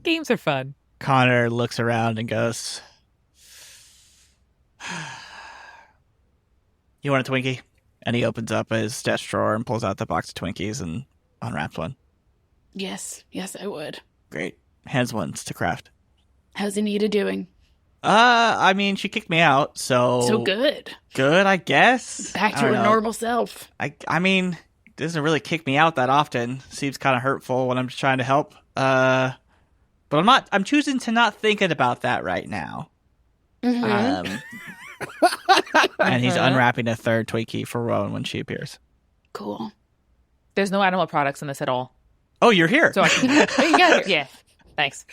Games are fun. Connor looks around and goes, "You want a Twinkie?" And he opens up his desk drawer and pulls out the box of Twinkies and unwraps one. Yes, I would. Great. Hands one to Kraft. How's Anita doing? I mean, she kicked me out, so... So good. Good, I guess. Back to her normal self. I mean, doesn't really kick me out that often. Seems kind of hurtful when I'm just trying to help. But I'm choosing to not think about that right now. Mm-hmm. And he's unwrapping a third Twinkie for Rowan when she appears. Cool. There's no animal products in this at all. Oh, you're here. So I can... Oh, you got it. Yeah. Thanks.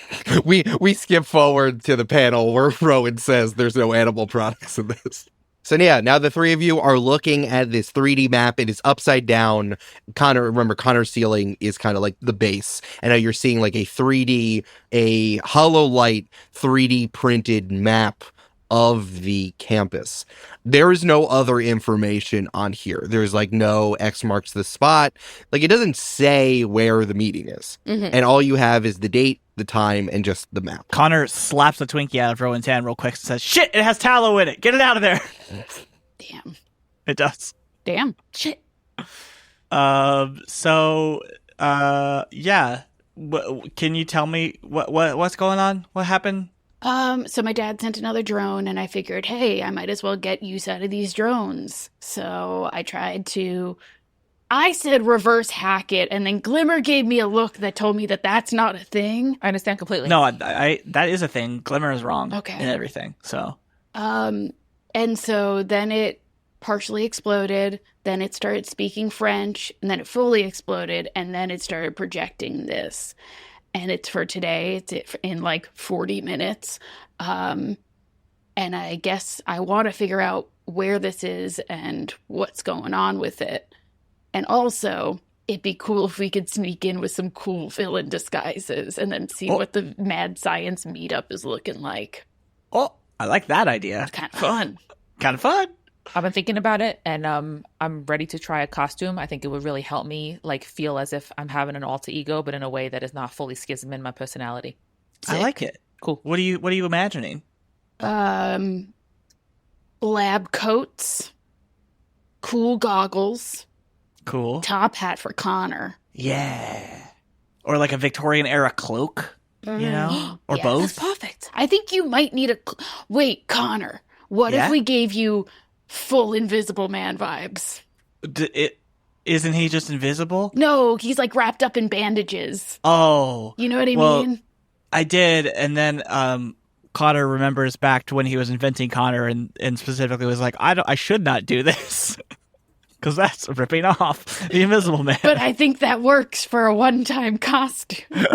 We skip forward to the panel where Rowan says there's no animal products in this. So yeah, now the three of you are looking at this 3D map. It is upside down. Remember, Connor's ceiling is kind of like the base. And now you're seeing like a hollow light 3D printed map of the campus. There is no other information on here. There's like no X marks the spot. Like it doesn't say where the meeting is. And all you have is the date, the time, and just the map. Connor slaps a Twinkie out of Rowan's hand real quick and says, "Shit, it has tallow in it. Get it out of there." Damn. It does. Damn. Shit. Yeah. Can you tell me what's going on? What happened? So my dad sent another drone, and I figured, hey, I might as well get use out of these drones. So I said reverse hack it, and then Glimmer gave me a look that told me that that's not a thing. I understand completely. No, I that is a thing. Glimmer is wrong. Okay. In everything. So. And so then it partially exploded, then it started speaking French, and then it fully exploded, and then it started projecting this. And it's for today. It's in like 40 minutes. And I guess I want to figure out where this is and what's going on with it. And also, it'd be cool if we could sneak in with some cool villain disguises and then see what the mad science meetup is looking like. Oh, I like that idea. Kind of fun. Kind of fun. I've been thinking about it, and I'm ready to try a costume. I think it would really help me like feel as if I'm having an alter ego, but in a way that is not fully schism in my personality. Sick. I like it. Cool. What are you imagining? Lab coats, cool goggles, cool top hat for Connor. Yeah. Or like a Victorian era cloak, you know? Or both. That's perfect. I think you might need wait, Connor. What if we gave you full Invisible Man vibes? Isn't he just invisible? No, he's like wrapped up in bandages. Oh. You know what I mean? I did, and then Connor remembers back to when he was inventing Connor and specifically was like, I should not do this. Because that's ripping off the Invisible Man. But I think that works for a one-time costume.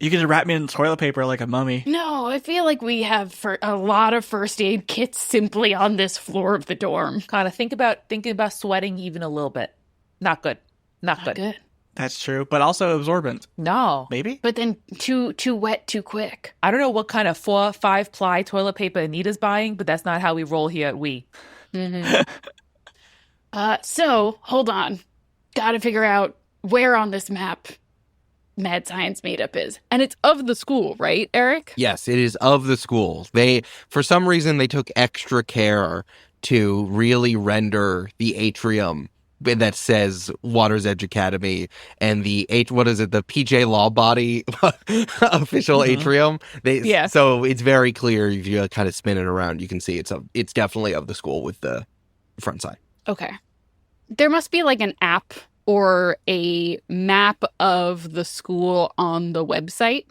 You can wrap me in toilet paper like a mummy. No, I feel like we have a lot of first aid kits simply on this floor of the dorm. Kind of thinking about sweating even a little bit. Not good. Not good. That's true, but also absorbent. No. Maybe? But then too wet too quick. I don't know what kind of 4-5 ply toilet paper Anita's buying, but that's not how we roll here at We. Mm-hmm. So, hold on. Gotta figure out where on this map Mad Science Meetup is. And it's of the school, right, Eric? Yes, it is of the school. For some reason, they took extra care to really render the atrium that says Water's Edge Academy and the PJ Law Body official atrium. So it's very clear if you kind of spin it around, you can see it's definitely of the school with the front side. Okay. There must be like an app or a map of the school on the website.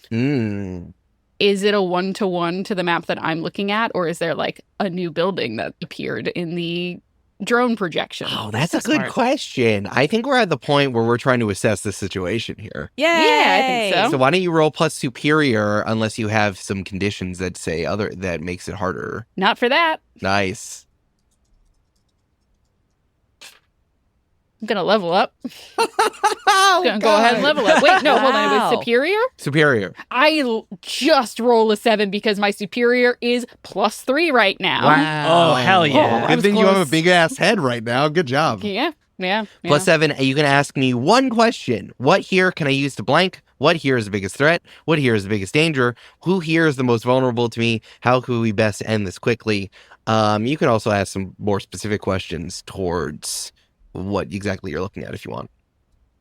Is it a one-to-one to the map that I'm looking at, or is there like a new building that appeared in the drone projection? Oh, that's a good question. I think we're at the point where we're trying to assess the situation here. Yay! Yeah, I think so. So why don't you roll plus superior unless you have some conditions that say that makes it harder. Not for that. Nice. I'm going to level up. I'm going to go ahead and level up. Wait, no, hold on. It was superior? Superior. I just roll a 7 because my superior is +3 right now. Wow. Oh, hell yeah. Good thing you have a big-ass head right now. Good job. Yeah. +7, you can ask me one question. What here can I use to blank? What here is the biggest threat? What here is the biggest danger? Who here is the most vulnerable to me? How could we best end this quickly? You can also ask some more specific questions towards what exactly you're looking at if you want.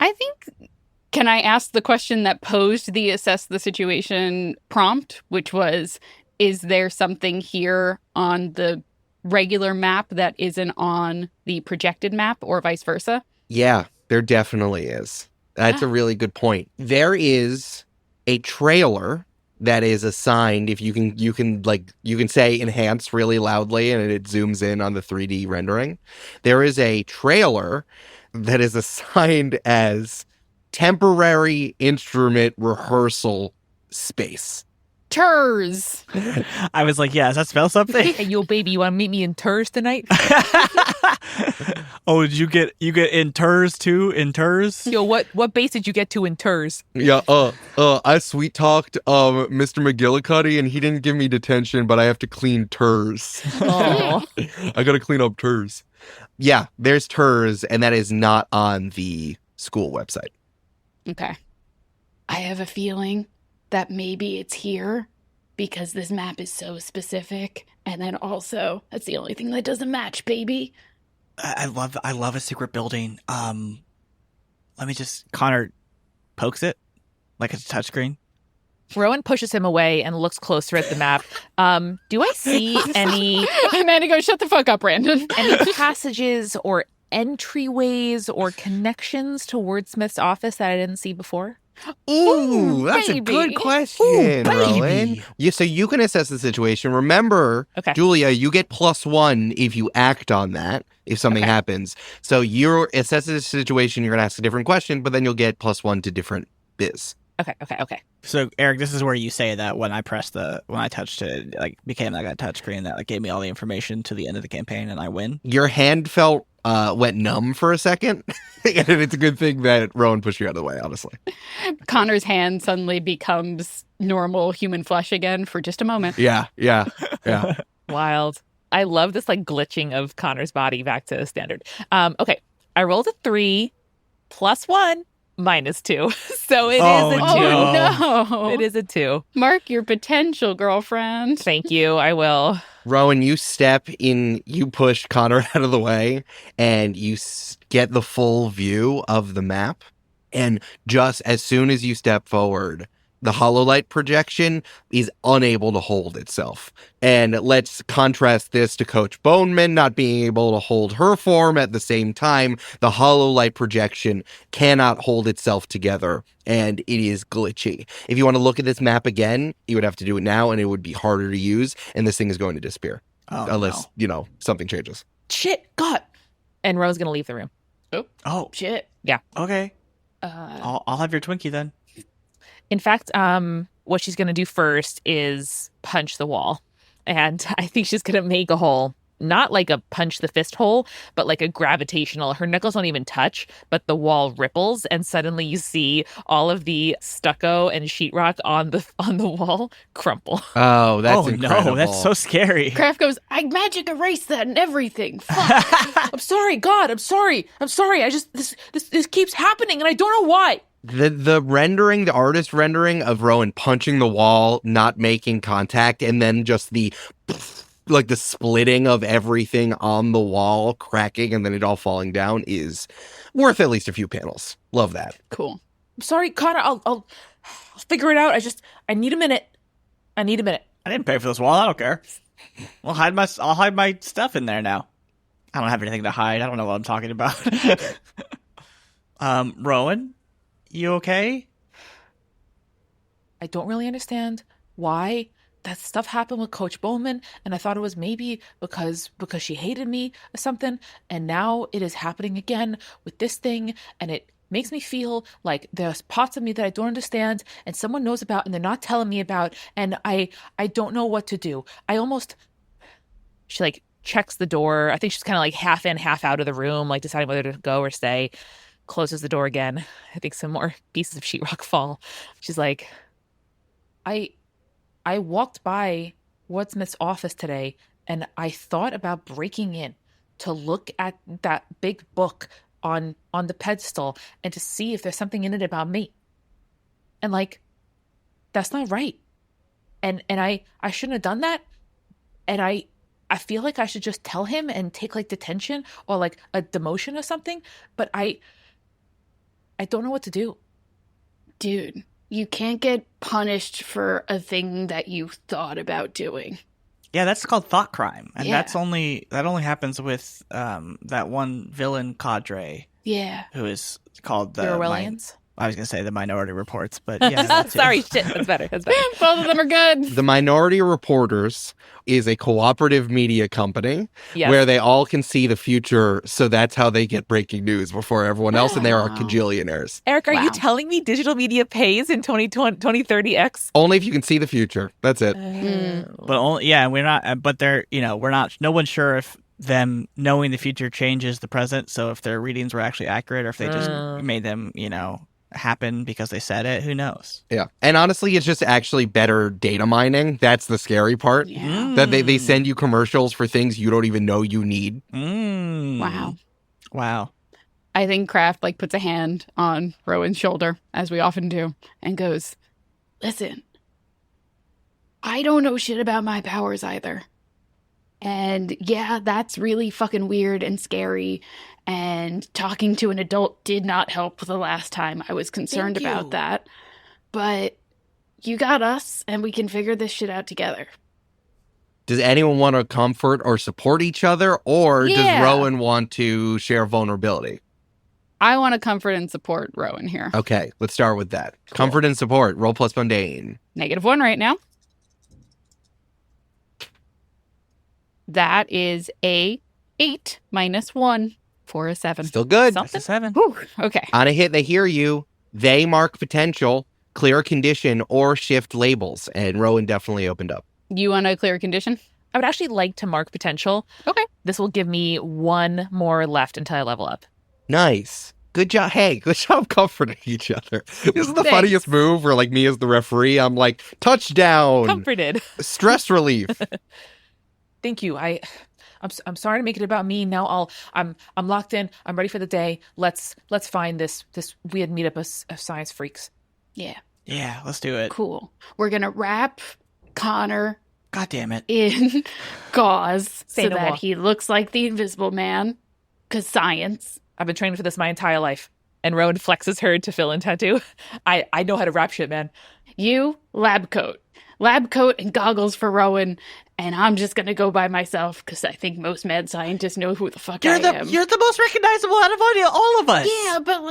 I think, can I ask the question that posed the assess the situation prompt, which was, is there something here on the regular map that isn't on the projected map or vice versa? Yeah, there definitely is. That's a really good point. There is a trailer that is assigned. If you can say enhance really loudly and it zooms in on the 3D rendering. There is a trailer that is assigned as temporary instrument rehearsal space. Turs. I was like, yeah, does that spell something? Hey, yo, baby, you want to meet me in Turs tonight? Oh, did you get in Turs too? In Turs? Yo, what base did you get to in Turs? Yeah, I sweet talked Mr. McGillicuddy and he didn't give me detention, but I have to clean TERS. Oh, I gotta clean up TERS. Yeah, there's TERS, and that is not on the school website. Okay. I have a feeling that maybe it's here because this map is so specific. And then also, that's the only thing that doesn't match, baby. I love a secret building. Let me just. Connor pokes it like it's a touchscreen. Rowan pushes him away and looks closer at the map. Do I see any Amanda goes, shut the fuck up, Brandon. any passages or entryways or connections to Wordsmith's office that I didn't see before? Ooh, that's a baby. good question, Rowan. Yeah, so you can assess the situation. Remember, Okay. Julia, you get +1 if you act on that, if something Okay. happens. So you're assessing the situation, you're going to ask a different question, but then you'll get +1 to different biz. Okay. So Eric, this is where you say that when I touched it, like became like a touchscreen that like gave me all the information to the end of the campaign, and I win. Your hand went numb for a second, and it's a good thing that Rowan pushed you out of the way, honestly. Connor's hand suddenly becomes normal human flesh again for just a moment. Yeah. Wild. I love this like glitching of Connor's body back to standard. Okay. I rolled a 3 +1 -2. So it is Oh, a 2. no. No. It is a 2. Mark your potential, girlfriend. Thank you. I will. Rowan, you push Connor out of the way, and you get the full view of the map. And just as soon as you step forward, the hololight projection is unable to hold itself. And let's contrast this to Coach Boneman not being able to hold her form at the same time. The hololight projection cannot hold itself together, and it is glitchy. If you want to look at this map again, you would have to do it now, and it would be harder to use, and this thing is going to disappear. Unless, something changes. Shit. God. And Rowan's going to leave the room. Oh, Shit. okay. Uh, I'll have your Twinkie then. In fact, what she's going to do first is punch the wall. And I think she's going to make a hole. Not like a punch the fist hole, but like a gravitational. Her knuckles don't even touch, but the wall ripples, and suddenly you see all of the stucco and sheetrock on the wall crumple. Oh, that's incredible. No, that's so scary. Kraft goes, I magic erased that and everything. Fuck. I'm sorry, God. I'm sorry. I just this keeps happening, and I don't know why. The rendering, the artist rendering of Rowan punching the wall, not making contact, and then just the splitting of everything on the wall, cracking, and then it all falling down is worth at least a few panels. Love that. Cool. I'm sorry, Connor. I'll figure it out. I need a minute. I didn't pay for this wall. I don't care. I'll hide my stuff in there now. I don't have anything to hide. I don't know what I'm talking about. Rowan, you okay? I don't really understand why that stuff happened with Coach Bowman, and I thought it was maybe because she hated me or something, and now it is happening again with this thing, and it makes me feel like there's parts of me that I don't understand, and someone knows about, and they're not telling me about, and I don't know what to do. She like checks the door. I think she's kind of like half in, half out of the room, like deciding whether to go or stay. Closes the door again. I think some more pieces of sheetrock fall. She's like, I walked by Wordsmith's office today, and I thought about breaking in to look at that big book on the pedestal and to see if there's something in it about me. And like, that's not right. And I shouldn't have done that. And I feel like I should just tell him and take like detention or like a demotion or something. But I don't know what to do. Dude, you can't get punished for a thing that you thought about doing. Yeah, that's called thought crime, and Yeah. that only happens with that one villain cadre Yeah. who is called the The Aurelians? I was going to say the Minority Reports, but yeah. that too. Sorry, shit. That's better. That's better. Both of them are good. The Minority Reporters is a cooperative media company Yes. where they all can see the future, so that's how they get breaking news before everyone else, and they are Wow. cajillionaires. Eric, are you Wow. telling me digital media pays in 2030X? Only if you can see the future. That's it. But only, yeah, we're not, but they're, we're not, no one's sure if them knowing the future changes the present. So if their readings were actually accurate or if they just made them, happen because they said it, who knows? Yeah. And honestly, it's just actually better data mining. That's the scary part. Yeah. That they send you commercials for things you don't even know you need. Wow. Wow. I think Kraft puts a hand on Rowan's shoulder, as we often do, and goes, "Listen, I don't know shit about my powers either. And yeah, that's really fucking weird and scary. And talking to an adult did not help the last time. I was concerned Thank you. about that. But you got us, and we can figure this shit out together." Does anyone want to comfort or support each other, or does Yeah. Rowan want to share vulnerability? I want to comfort and support Rowan here. Okay, let's start with that. Comfort and support. Roll plus mundane. -1 right now. That is a 8 minus 1 for a 7. Still good. That's a 7. Whew, okay. On a hit, they hear you. They mark potential, clear condition, or shift labels. And Rowan definitely opened up. You want a clear condition? I would actually like to mark potential. Okay. This will give me 1 more left until I level up. Nice. Good job. Hey, good job comforting each other. This is the Thanks. funniest move where, me as the referee, I'm like, touchdown. Comforted. Stress relief. Thank you. I'm sorry to make it about me. Now I'm locked in. I'm ready for the day. Let's find this weird meetup of science freaks. Yeah. Yeah, let's do it. Cool. We're going to wrap Connor God damn it. in gauze Say so no that more. he looks like the Invisible Man. Because science. I've been training for this my entire life. And Rowan flexes her to fill in tattoo. I know how to wrap shit, man. You, lab coat. Lab coat and goggles for Rowan. And I'm just going to go by myself because I think most mad scientists know who the fuck I am. You're the most recognizable out of all of us. Yeah, but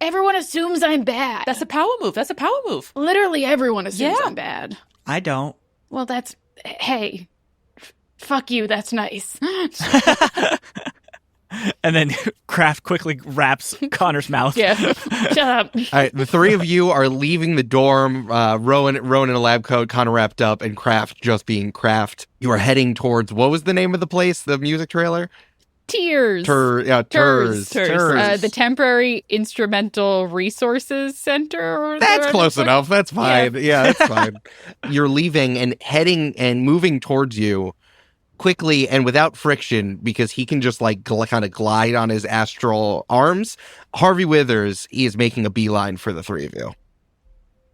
everyone assumes I'm bad. That's a power move. Literally everyone assumes Yeah. I'm bad. I don't. Well, hey, fuck you, that's nice. And then Kraft quickly wraps Connor's mouth. Yeah, shut up. All right, the three of you are leaving the dorm. Rowan in a lab coat, Connor wrapped up, and Kraft just being Kraft. You are heading towards, what was the name of the place, the music trailer? Tears. Turs. The Temporary Instrumental Resources Center. Or That's whatever close the fuck. enough. That's fine. Yeah, that's fine. You're leaving and heading and moving towards you quickly and without friction because he can just kind of glide on his astral arms. Harvey Withers is making a beeline for the three of you.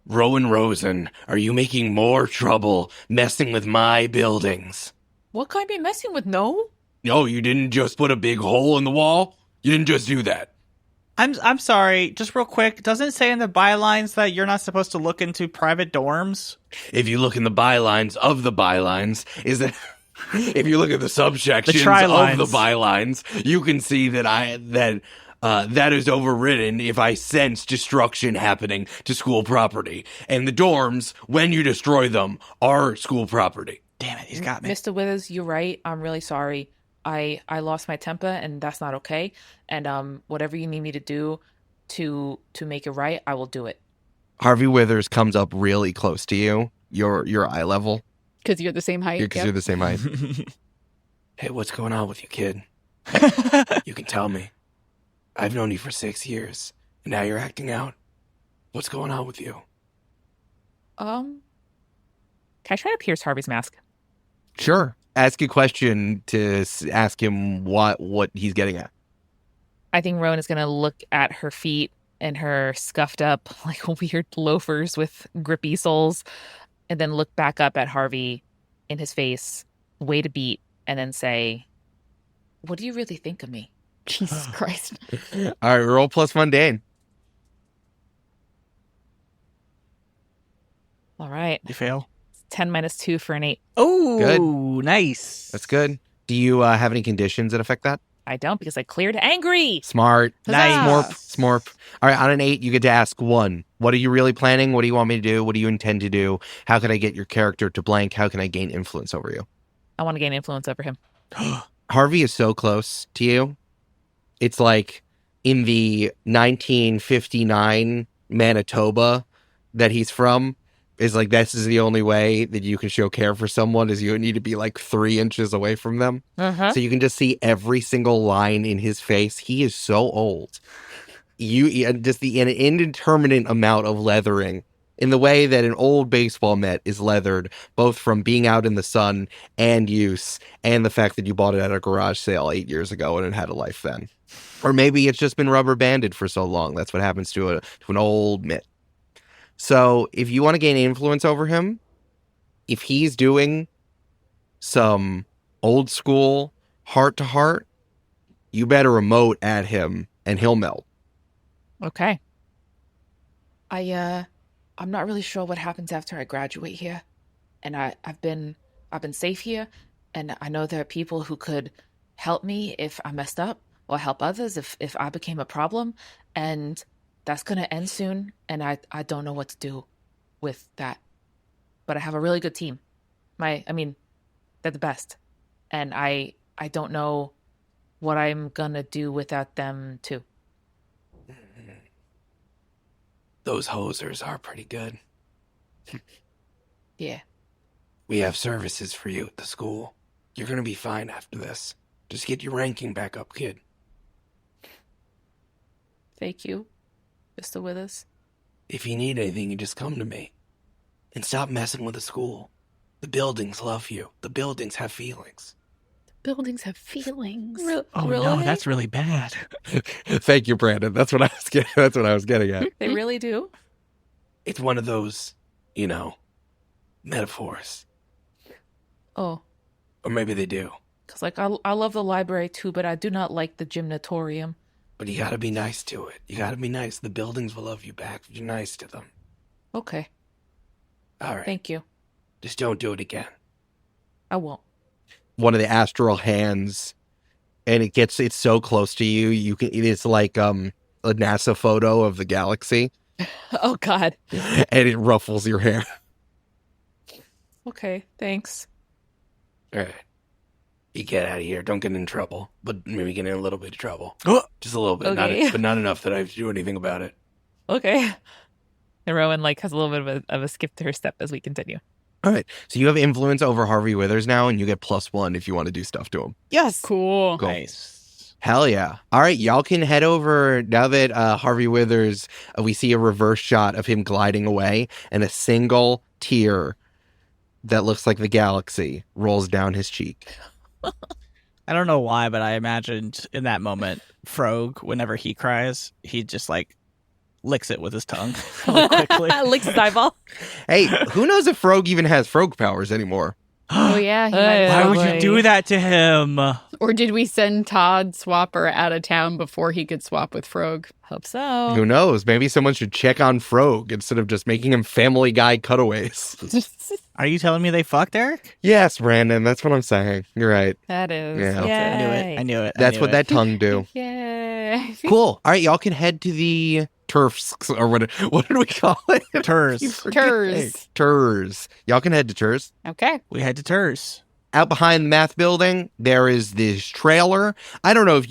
Rowan Rosen, are you making more trouble messing with my buildings? What could I be messing with? No. No, you didn't just put a big hole in the wall. You didn't just do that. I'm sorry, just real quick. Doesn't it say in the bylines that you're not supposed to look into private dorms? If you look in the bylines of the bylines, is that if you look at the subsections tri-lines. of the bylines, you can see that that is overridden if I sense destruction happening to school property. And the dorms, when you destroy them, are school property. Damn it, he's got me. Mr. Withers, you're right. I'm really sorry. I lost my temper and that's not okay. And whatever you need me to do to make it right, I will do it. Harvey Withers comes up really close to you, your eye level. Because you're the same height. Because you're the same height. Hey, what's going on with you, kid? You can tell me. I've known you for 6 years, and now you're acting out. What's going on with you? Can I try to pierce Harvey's mask? Sure. Ask a question to ask him what he's getting at. I think Rowan is going to look at her feet and her scuffed up, weird loafers with grippy soles, and then look back up at Harvey in his face, wait a beat, and then say, "What do you really think of me?" Jesus Christ. All right, roll plus mundane. All right. You fail. 10 minus 2 for an 8. Oh, Good. nice. That's good. Do you have any conditions that affect that? I don't because I cleared angry. Smart. Nice. Smorp. All right, on an 8, you get to ask 1. What are you really planning? What do you want me to do? What do you intend to do? How can I get your character to blank? How can I gain influence over you? I want to gain influence over him. Harvey is so close to you. It's like in the 1959 Manitoba that he's from, is like, this is the only way that you can show care for someone is you need to be like 3 inches away from them. Uh-huh. So you can just see every single line in his face. He is so old. Just an indeterminate amount of leathering in the way that an old baseball mitt is leathered, both from being out in the sun and use, and the fact that you bought it at a garage sale 8 years ago and it had a life then. Or maybe it's just been rubber banded for so long. That's what happens to an old mitt. So if you want to gain influence over him, if he's doing some old school heart to heart, you better emote at him and he'll melt. Okay. I'm not really sure what happens after I graduate here. And I've been safe here, and I know there are people who could help me if I messed up, or help others if I became a problem, and that's going to end soon, and I don't know what to do with that. But I have a really good team. They're the best. And I don't know what I'm going to do without them too. Those hosers are pretty good. Yeah. We have services for you at the school. You're going to be fine after this. Just get your ranking back up, kid. Thank you. You're still with us? If you need anything, you just come to me. And stop messing with the school. The buildings love you. The buildings have feelings. Buildings have feelings. Oh really? no, that's really bad. Thank you, Brandon. That's what I was getting at. They really do? It's one of those, metaphors. Oh. Or maybe they do. Because, I love the library, too, but I do not like the gymnatorium. But you gotta be nice to it. You gotta be nice. The buildings will love you back if you're nice to them. Okay. All right. Thank you. Just don't do it again. I won't. One of the astral hands, and it's so close to you. It's like a NASA photo of the galaxy, Oh, God. and it ruffles your hair. Okay, thanks. All right. You get out of here. Don't get in trouble, but maybe get in a little bit of trouble. Just a little bit, Okay. but not enough that I have to do anything about it. Okay. And Rowan has a little bit of a skip to her step as we continue. All right. So you have influence over Harvey Withers now, and you get +1 if you want to do stuff to him. Yes. Cool. Cool. Nice. Hell yeah. All right. Y'all can head over now that Harvey Withers, we see a reverse shot of him gliding away, and a single tear that looks like the galaxy rolls down his cheek. I don't know why, but I imagined in that moment, Frog, whenever he cries, he just licks it with his tongue really quickly. Licks his eyeball. Hey, who knows if Frog even has Frog powers anymore? Oh, yeah. He might as Why well. would you do that to him? Or did we send Todd Swapper out of town before he could swap with Frog? Hope so. Who knows? Maybe someone should check on Frog instead of just making him Family Guy cutaways. Are you telling me they fucked Eric? Yes, Brandon. That's what I'm saying. You're right. That is. Yeah. Yay. I knew it. That's what that tongue do. Yay. Cool. All right, y'all can head to the turfs, or what did we call it? Turs. Turs. Y'all can head to Turs. Okay. We head to Turs. Out behind the math building, there is this trailer. I don't know if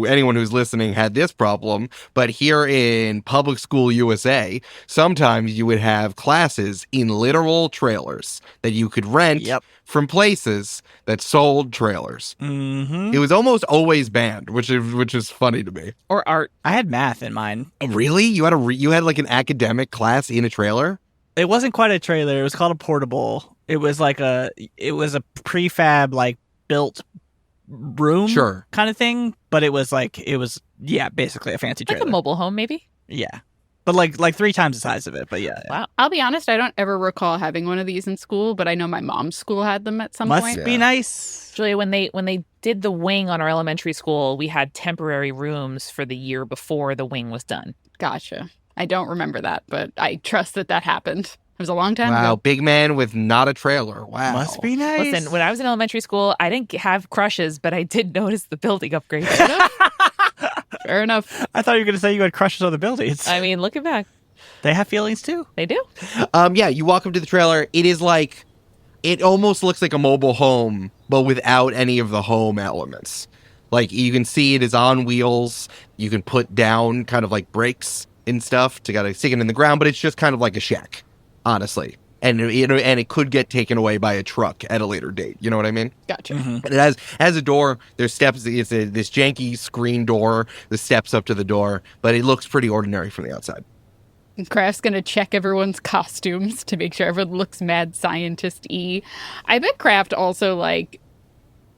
anyone who's listening had this problem, but here in public school USA, sometimes you would have classes in literal trailers that you could rent from places that sold trailers. Mm-hmm. It was almost always banned, which is funny to me. Or art. I had math in mine. Really? You had like an academic class in a trailer? It wasn't quite a trailer. It was called a portable. It was a prefab built room kind of thing, but it was basically a fancy trailer. Like a mobile home, maybe? Yeah. But like 3 times the size of it, but yeah. Wow. I'll be honest, I don't ever recall having one of these in school, but I know my mom's school had them at some point. Must be nice. Julia, when they did the wing on our elementary school, we had temporary rooms for the year before the wing was done. Gotcha. I don't remember that, but I trust that happened. was a long time Wow, ago. big man with not a trailer. Wow. Must be nice. Listen, when I was in elementary school, I didn't have crushes, but I did notice the building upgrades. Fair enough. I thought you were going to say you had crushes on the buildings. I mean, looking back, They have feelings too. they do. Yeah, you walk up to the trailer. It is like, it almost looks like a mobile home, but without any of the home elements. Like, you can see it is on wheels. You can put down kind of like brakes and stuff to kind of stick it in the ground, but it's just kind of like a shack, honestly. And it could get taken away by a truck at a later date. You know what I mean? Gotcha. And it has a door. There's steps. It's this janky screen door. The steps up to the door, but it looks pretty ordinary from the outside. And Kraft's going to check everyone's costumes to make sure everyone looks mad scientist-y. I bet Kraft also, like...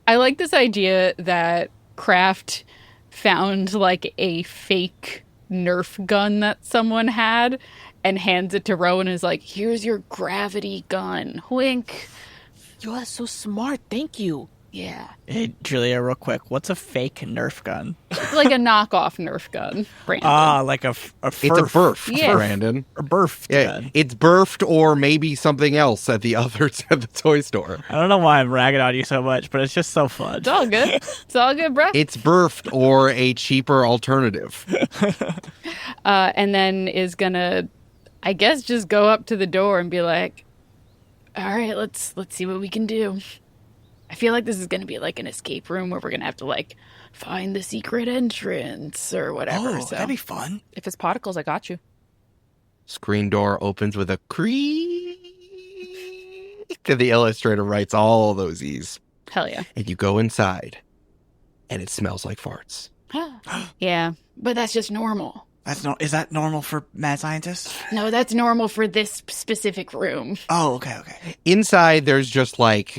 I like this idea that Kraft found, like, a fake Nerf gun that someone had and hands it to Rowan and is like, here's your gravity gun. Wink. You are so smart. Thank you. Yeah. Hey, Julia, real quick. What's a fake Nerf gun? It's like a knockoff Nerf gun, Brandon. Like a It's a burf, Yeah. Brandon. A burf gun. It's burfed or maybe something else at the other at the toy store. I don't know why I'm ragging on you so much, but it's just so fun. It's all good. It's all good, bro. It's burfed or a cheaper alternative. And then is gonna, I guess, just go up to the door and be like, all right, let's see what we can do. I feel like this is gonna be like an escape room where we're gonna have to like find the secret entrance or whatever. So That'd be fun. If it's particles, I got you. Screen door opens with a creak. And the illustrator writes all those E's. hell yeah. And you go inside, and it smells like farts. Yeah, but that's just normal. Is that normal for mad scientists? No, that's normal for this specific room. Oh, okay. Inside, there's just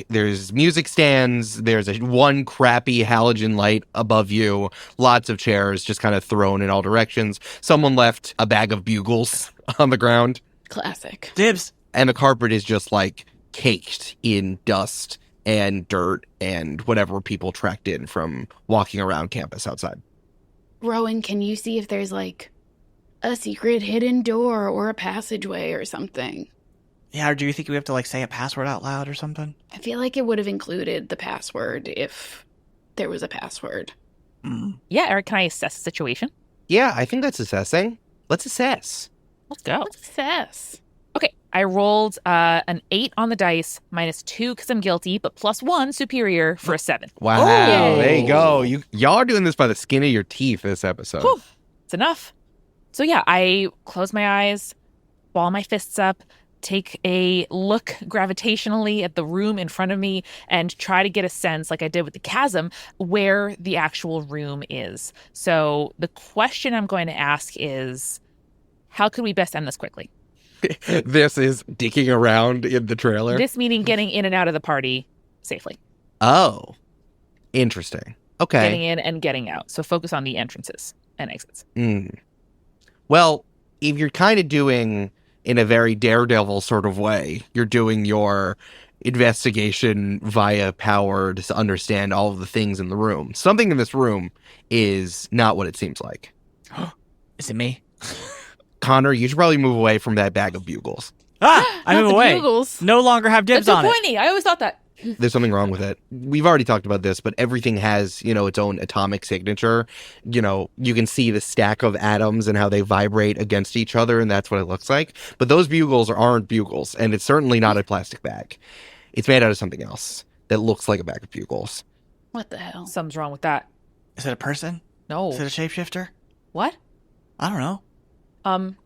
there's music stands, there's one crappy halogen light above you, lots of chairs just kind of thrown in all directions. Someone left a bag of bugles on the ground. Classic. Dibs. And the carpet is just caked in dust and dirt and whatever people tracked in from walking around campus outside. Rowan, can you see if there's a secret hidden door or a passageway or something? Yeah, or do you think we have to say a password out loud or something? I feel like it would have included the password if there was a password. Yeah, Eric, can I assess the situation? Yeah, I think that's assessing. Let's assess. Let's go. What's assess? Okay, I rolled an 8 on the dice, -2 because I'm guilty, but +1 superior for a 7. Wow, Ooh. there you go. Y'all are doing this by the skin of your teeth this episode. Whew, it's enough. So yeah, I close my eyes, ball my fists up, take a look gravitationally at the room in front of me, and try to get a sense, like I did with the chasm, where the actual room is. So the question I'm going to ask is, how could we best end this quickly? This is dicking around in the trailer. This meaning getting in and out of the party safely. Oh, interesting. Okay. Getting in and getting out. So focus on the entrances and exits. Well, if you're kind of doing in a very Daredevil sort of way, you're doing your investigation via power to understand all of the things in the room. Something in this room is not what it seems like. Is it me? Connor, you should probably move away from that bag of bugles. I Not move the away. bugles. No longer have dibs That's on so it. pointy. I always thought that. There's something wrong with it. We've already talked about this, but everything has, its own atomic signature. You can see the stack of atoms and how they vibrate against each other, and that's what it looks like. But those bugles aren't bugles, and it's certainly not a plastic bag. It's made out of something else that looks like a bag of bugles. What the hell? Something's wrong with that. Is it a person? No. Is it a shapeshifter? What? I don't know.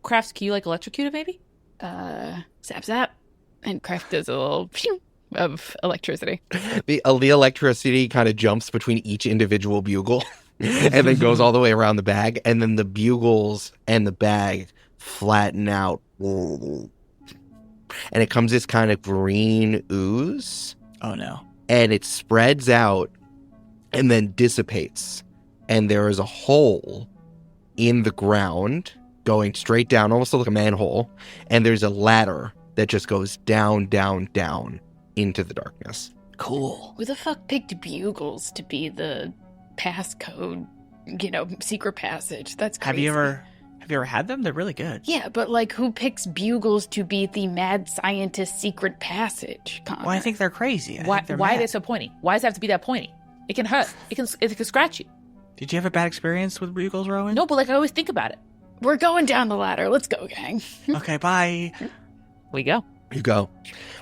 Crafts, can you electrocute it maybe? Zap zap. And Kraft does a little phew of electricity. The electricity kind of jumps between each individual bugle and then goes all the way around the bag, and then the bugles and the bag flatten out. And it comes this kind of green ooze. Oh, no. And it spreads out and then dissipates. And there is a hole in the ground going straight down, almost like a manhole. And there's a ladder that just goes down, down, down into the darkness. Cool. Who the fuck picked bugles to be the passcode, secret passage? That's crazy. Have Have you ever had them? They're really good. Yeah, but like, who picks bugles to be the mad scientist secret passage, Connor? Well, I think they're crazy. Why are they so pointy? Why does it have to be that pointy? It can hurt. It can scratch you. Did you have a bad experience with bugles, Rowan? No, but like I always think about it. We're going down the ladder. Let's go, gang. Okay, bye. We go. You go.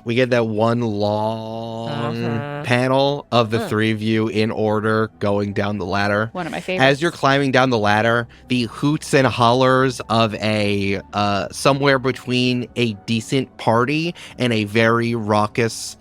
We get that one long panel of the three of you in order going down the ladder. One of my favorites. As you're climbing down the ladder, the hoots and hollers of a somewhere between a decent party and a very raucous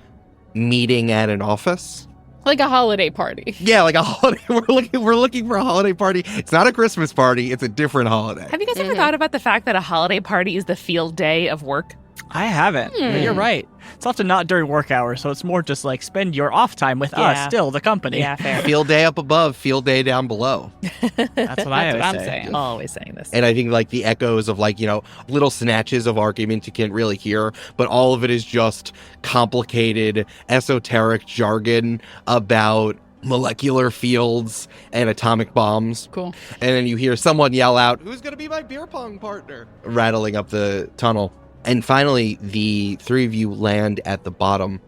meeting at an office. Like a holiday party. Yeah, like a holiday. We're looking for a holiday party. It's not a Christmas party. It's a different holiday. Have you guys ever thought about the fact that a holiday party is the field day of work? I haven't, but you're right. It's often not during work hours, so it's more just like spend your off time with us, still, the company. Yeah, fair. Field day up above, field day down below. That's what I always I'm say. saying. Always saying this. And I think like the echoes of like, little snatches of argument you can't really hear, but all of it is just complicated, esoteric jargon about molecular fields and atomic bombs. Cool. And then you hear someone yell out, "Who's going to be my beer pong partner?" rattling up the tunnel. And finally, the three of you land at the bottom.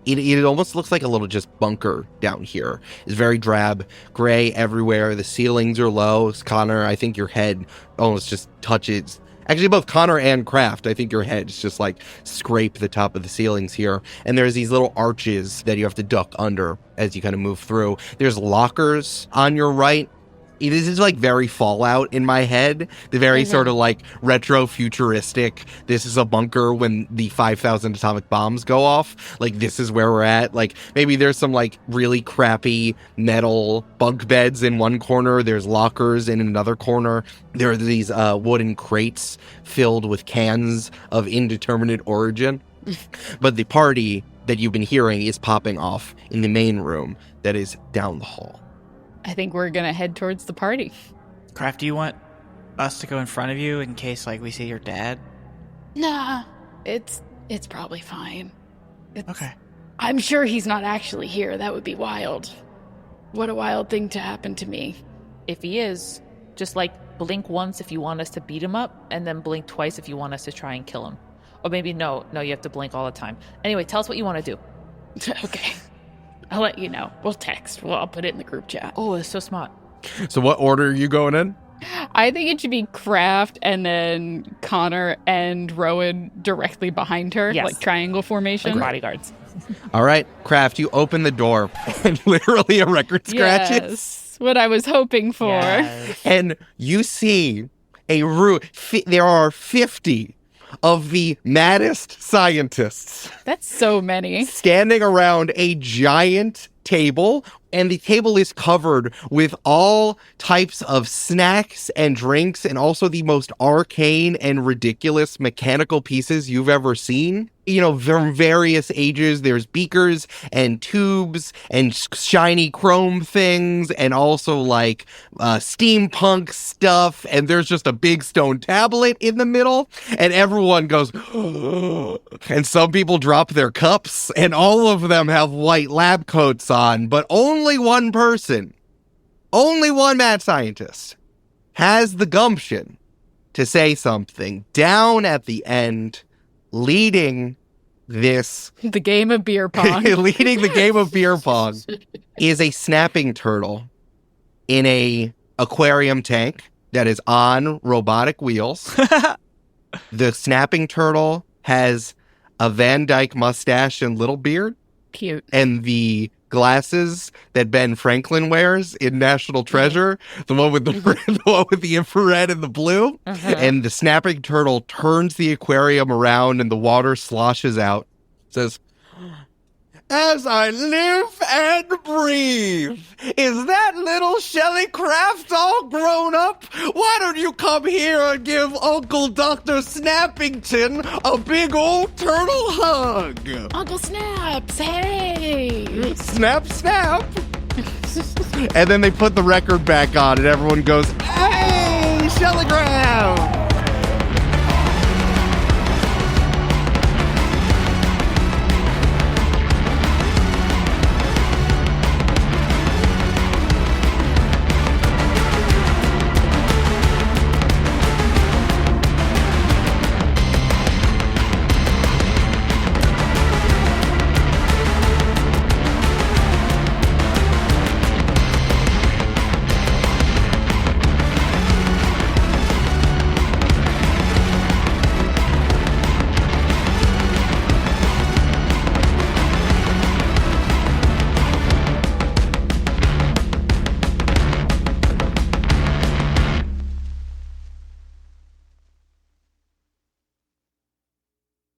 It almost looks like a little just bunker down here. It's very drab, gray everywhere. The ceilings are low. Connor, I think your head almost just touches. Actually, both Connor and Kraft, I think your heads just like scrape the top of the ceilings here. And there's these little arches that you have to duck under as you kind of move through. There's lockers on your right. This is like very Fallout in my head. The very sort of like retro futuristic. This is a bunker when the 5,000 atomic bombs go off. Like this is where we're at. Like maybe there's some like really crappy metal bunk beds in one corner. There's lockers in another corner. There are these wooden crates filled with cans of indeterminate origin. But the party that you've been hearing is popping off in the main room that is down the hall. I think we're going to head towards the party. Kraft, do you want us to go in front of you in case, like, we see your dad? Nah, it's probably fine. Okay. I'm sure he's not actually here. That would be wild. What a wild thing to happen to me. If he is, just like blink once if you want us to beat him up, and then blink twice if you want us to try and kill him. Or maybe no, you have to blink all the time. Anyway, tell us what you want to do. Okay. I'll let you know. We'll text. I'll put it in the group chat. Oh, it's so smart. So what order are you going in? I think it should be Kraft and then Connor and Rowan directly behind her, Yes. like triangle formation. Like bodyguards. All right, Kraft, you open the door and literally a record scratches. Yes, what I was hoping for. Yes. And you see a room. There are 50 of the maddest scientists That's so many. standing around a giant table, and the table is covered with all types of snacks and drinks and also the most arcane and ridiculous mechanical pieces you've ever seen. From various ages. There's beakers and tubes and shiny chrome things and also like steampunk stuff. And there's just a big stone tablet in the middle, and everyone goes, and some people drop their cups, and all of them have white lab coats on, but only one person, only one mad scientist has the gumption to say something down at the end, leading the game of beer pong. leading the game of beer pong is a snapping turtle in a aquarium tank that is on robotic wheels. The snapping turtle has a Van Dyke mustache and little beard. Cute. And the glasses that Ben Franklin wears in National Treasure, the one with the infrared and the blue. And the snapping turtle turns the aquarium around and the water sloshes out. Says, "As I live and breathe, is that little Shelley Kraft all grown up? Why don't you come here and give Uncle Dr. Snappington a big old turtle hug?" Uncle Snaps, hey! Snap, snap. And then they put the record back on and everyone goes, "Hey, Shelley Kraft!"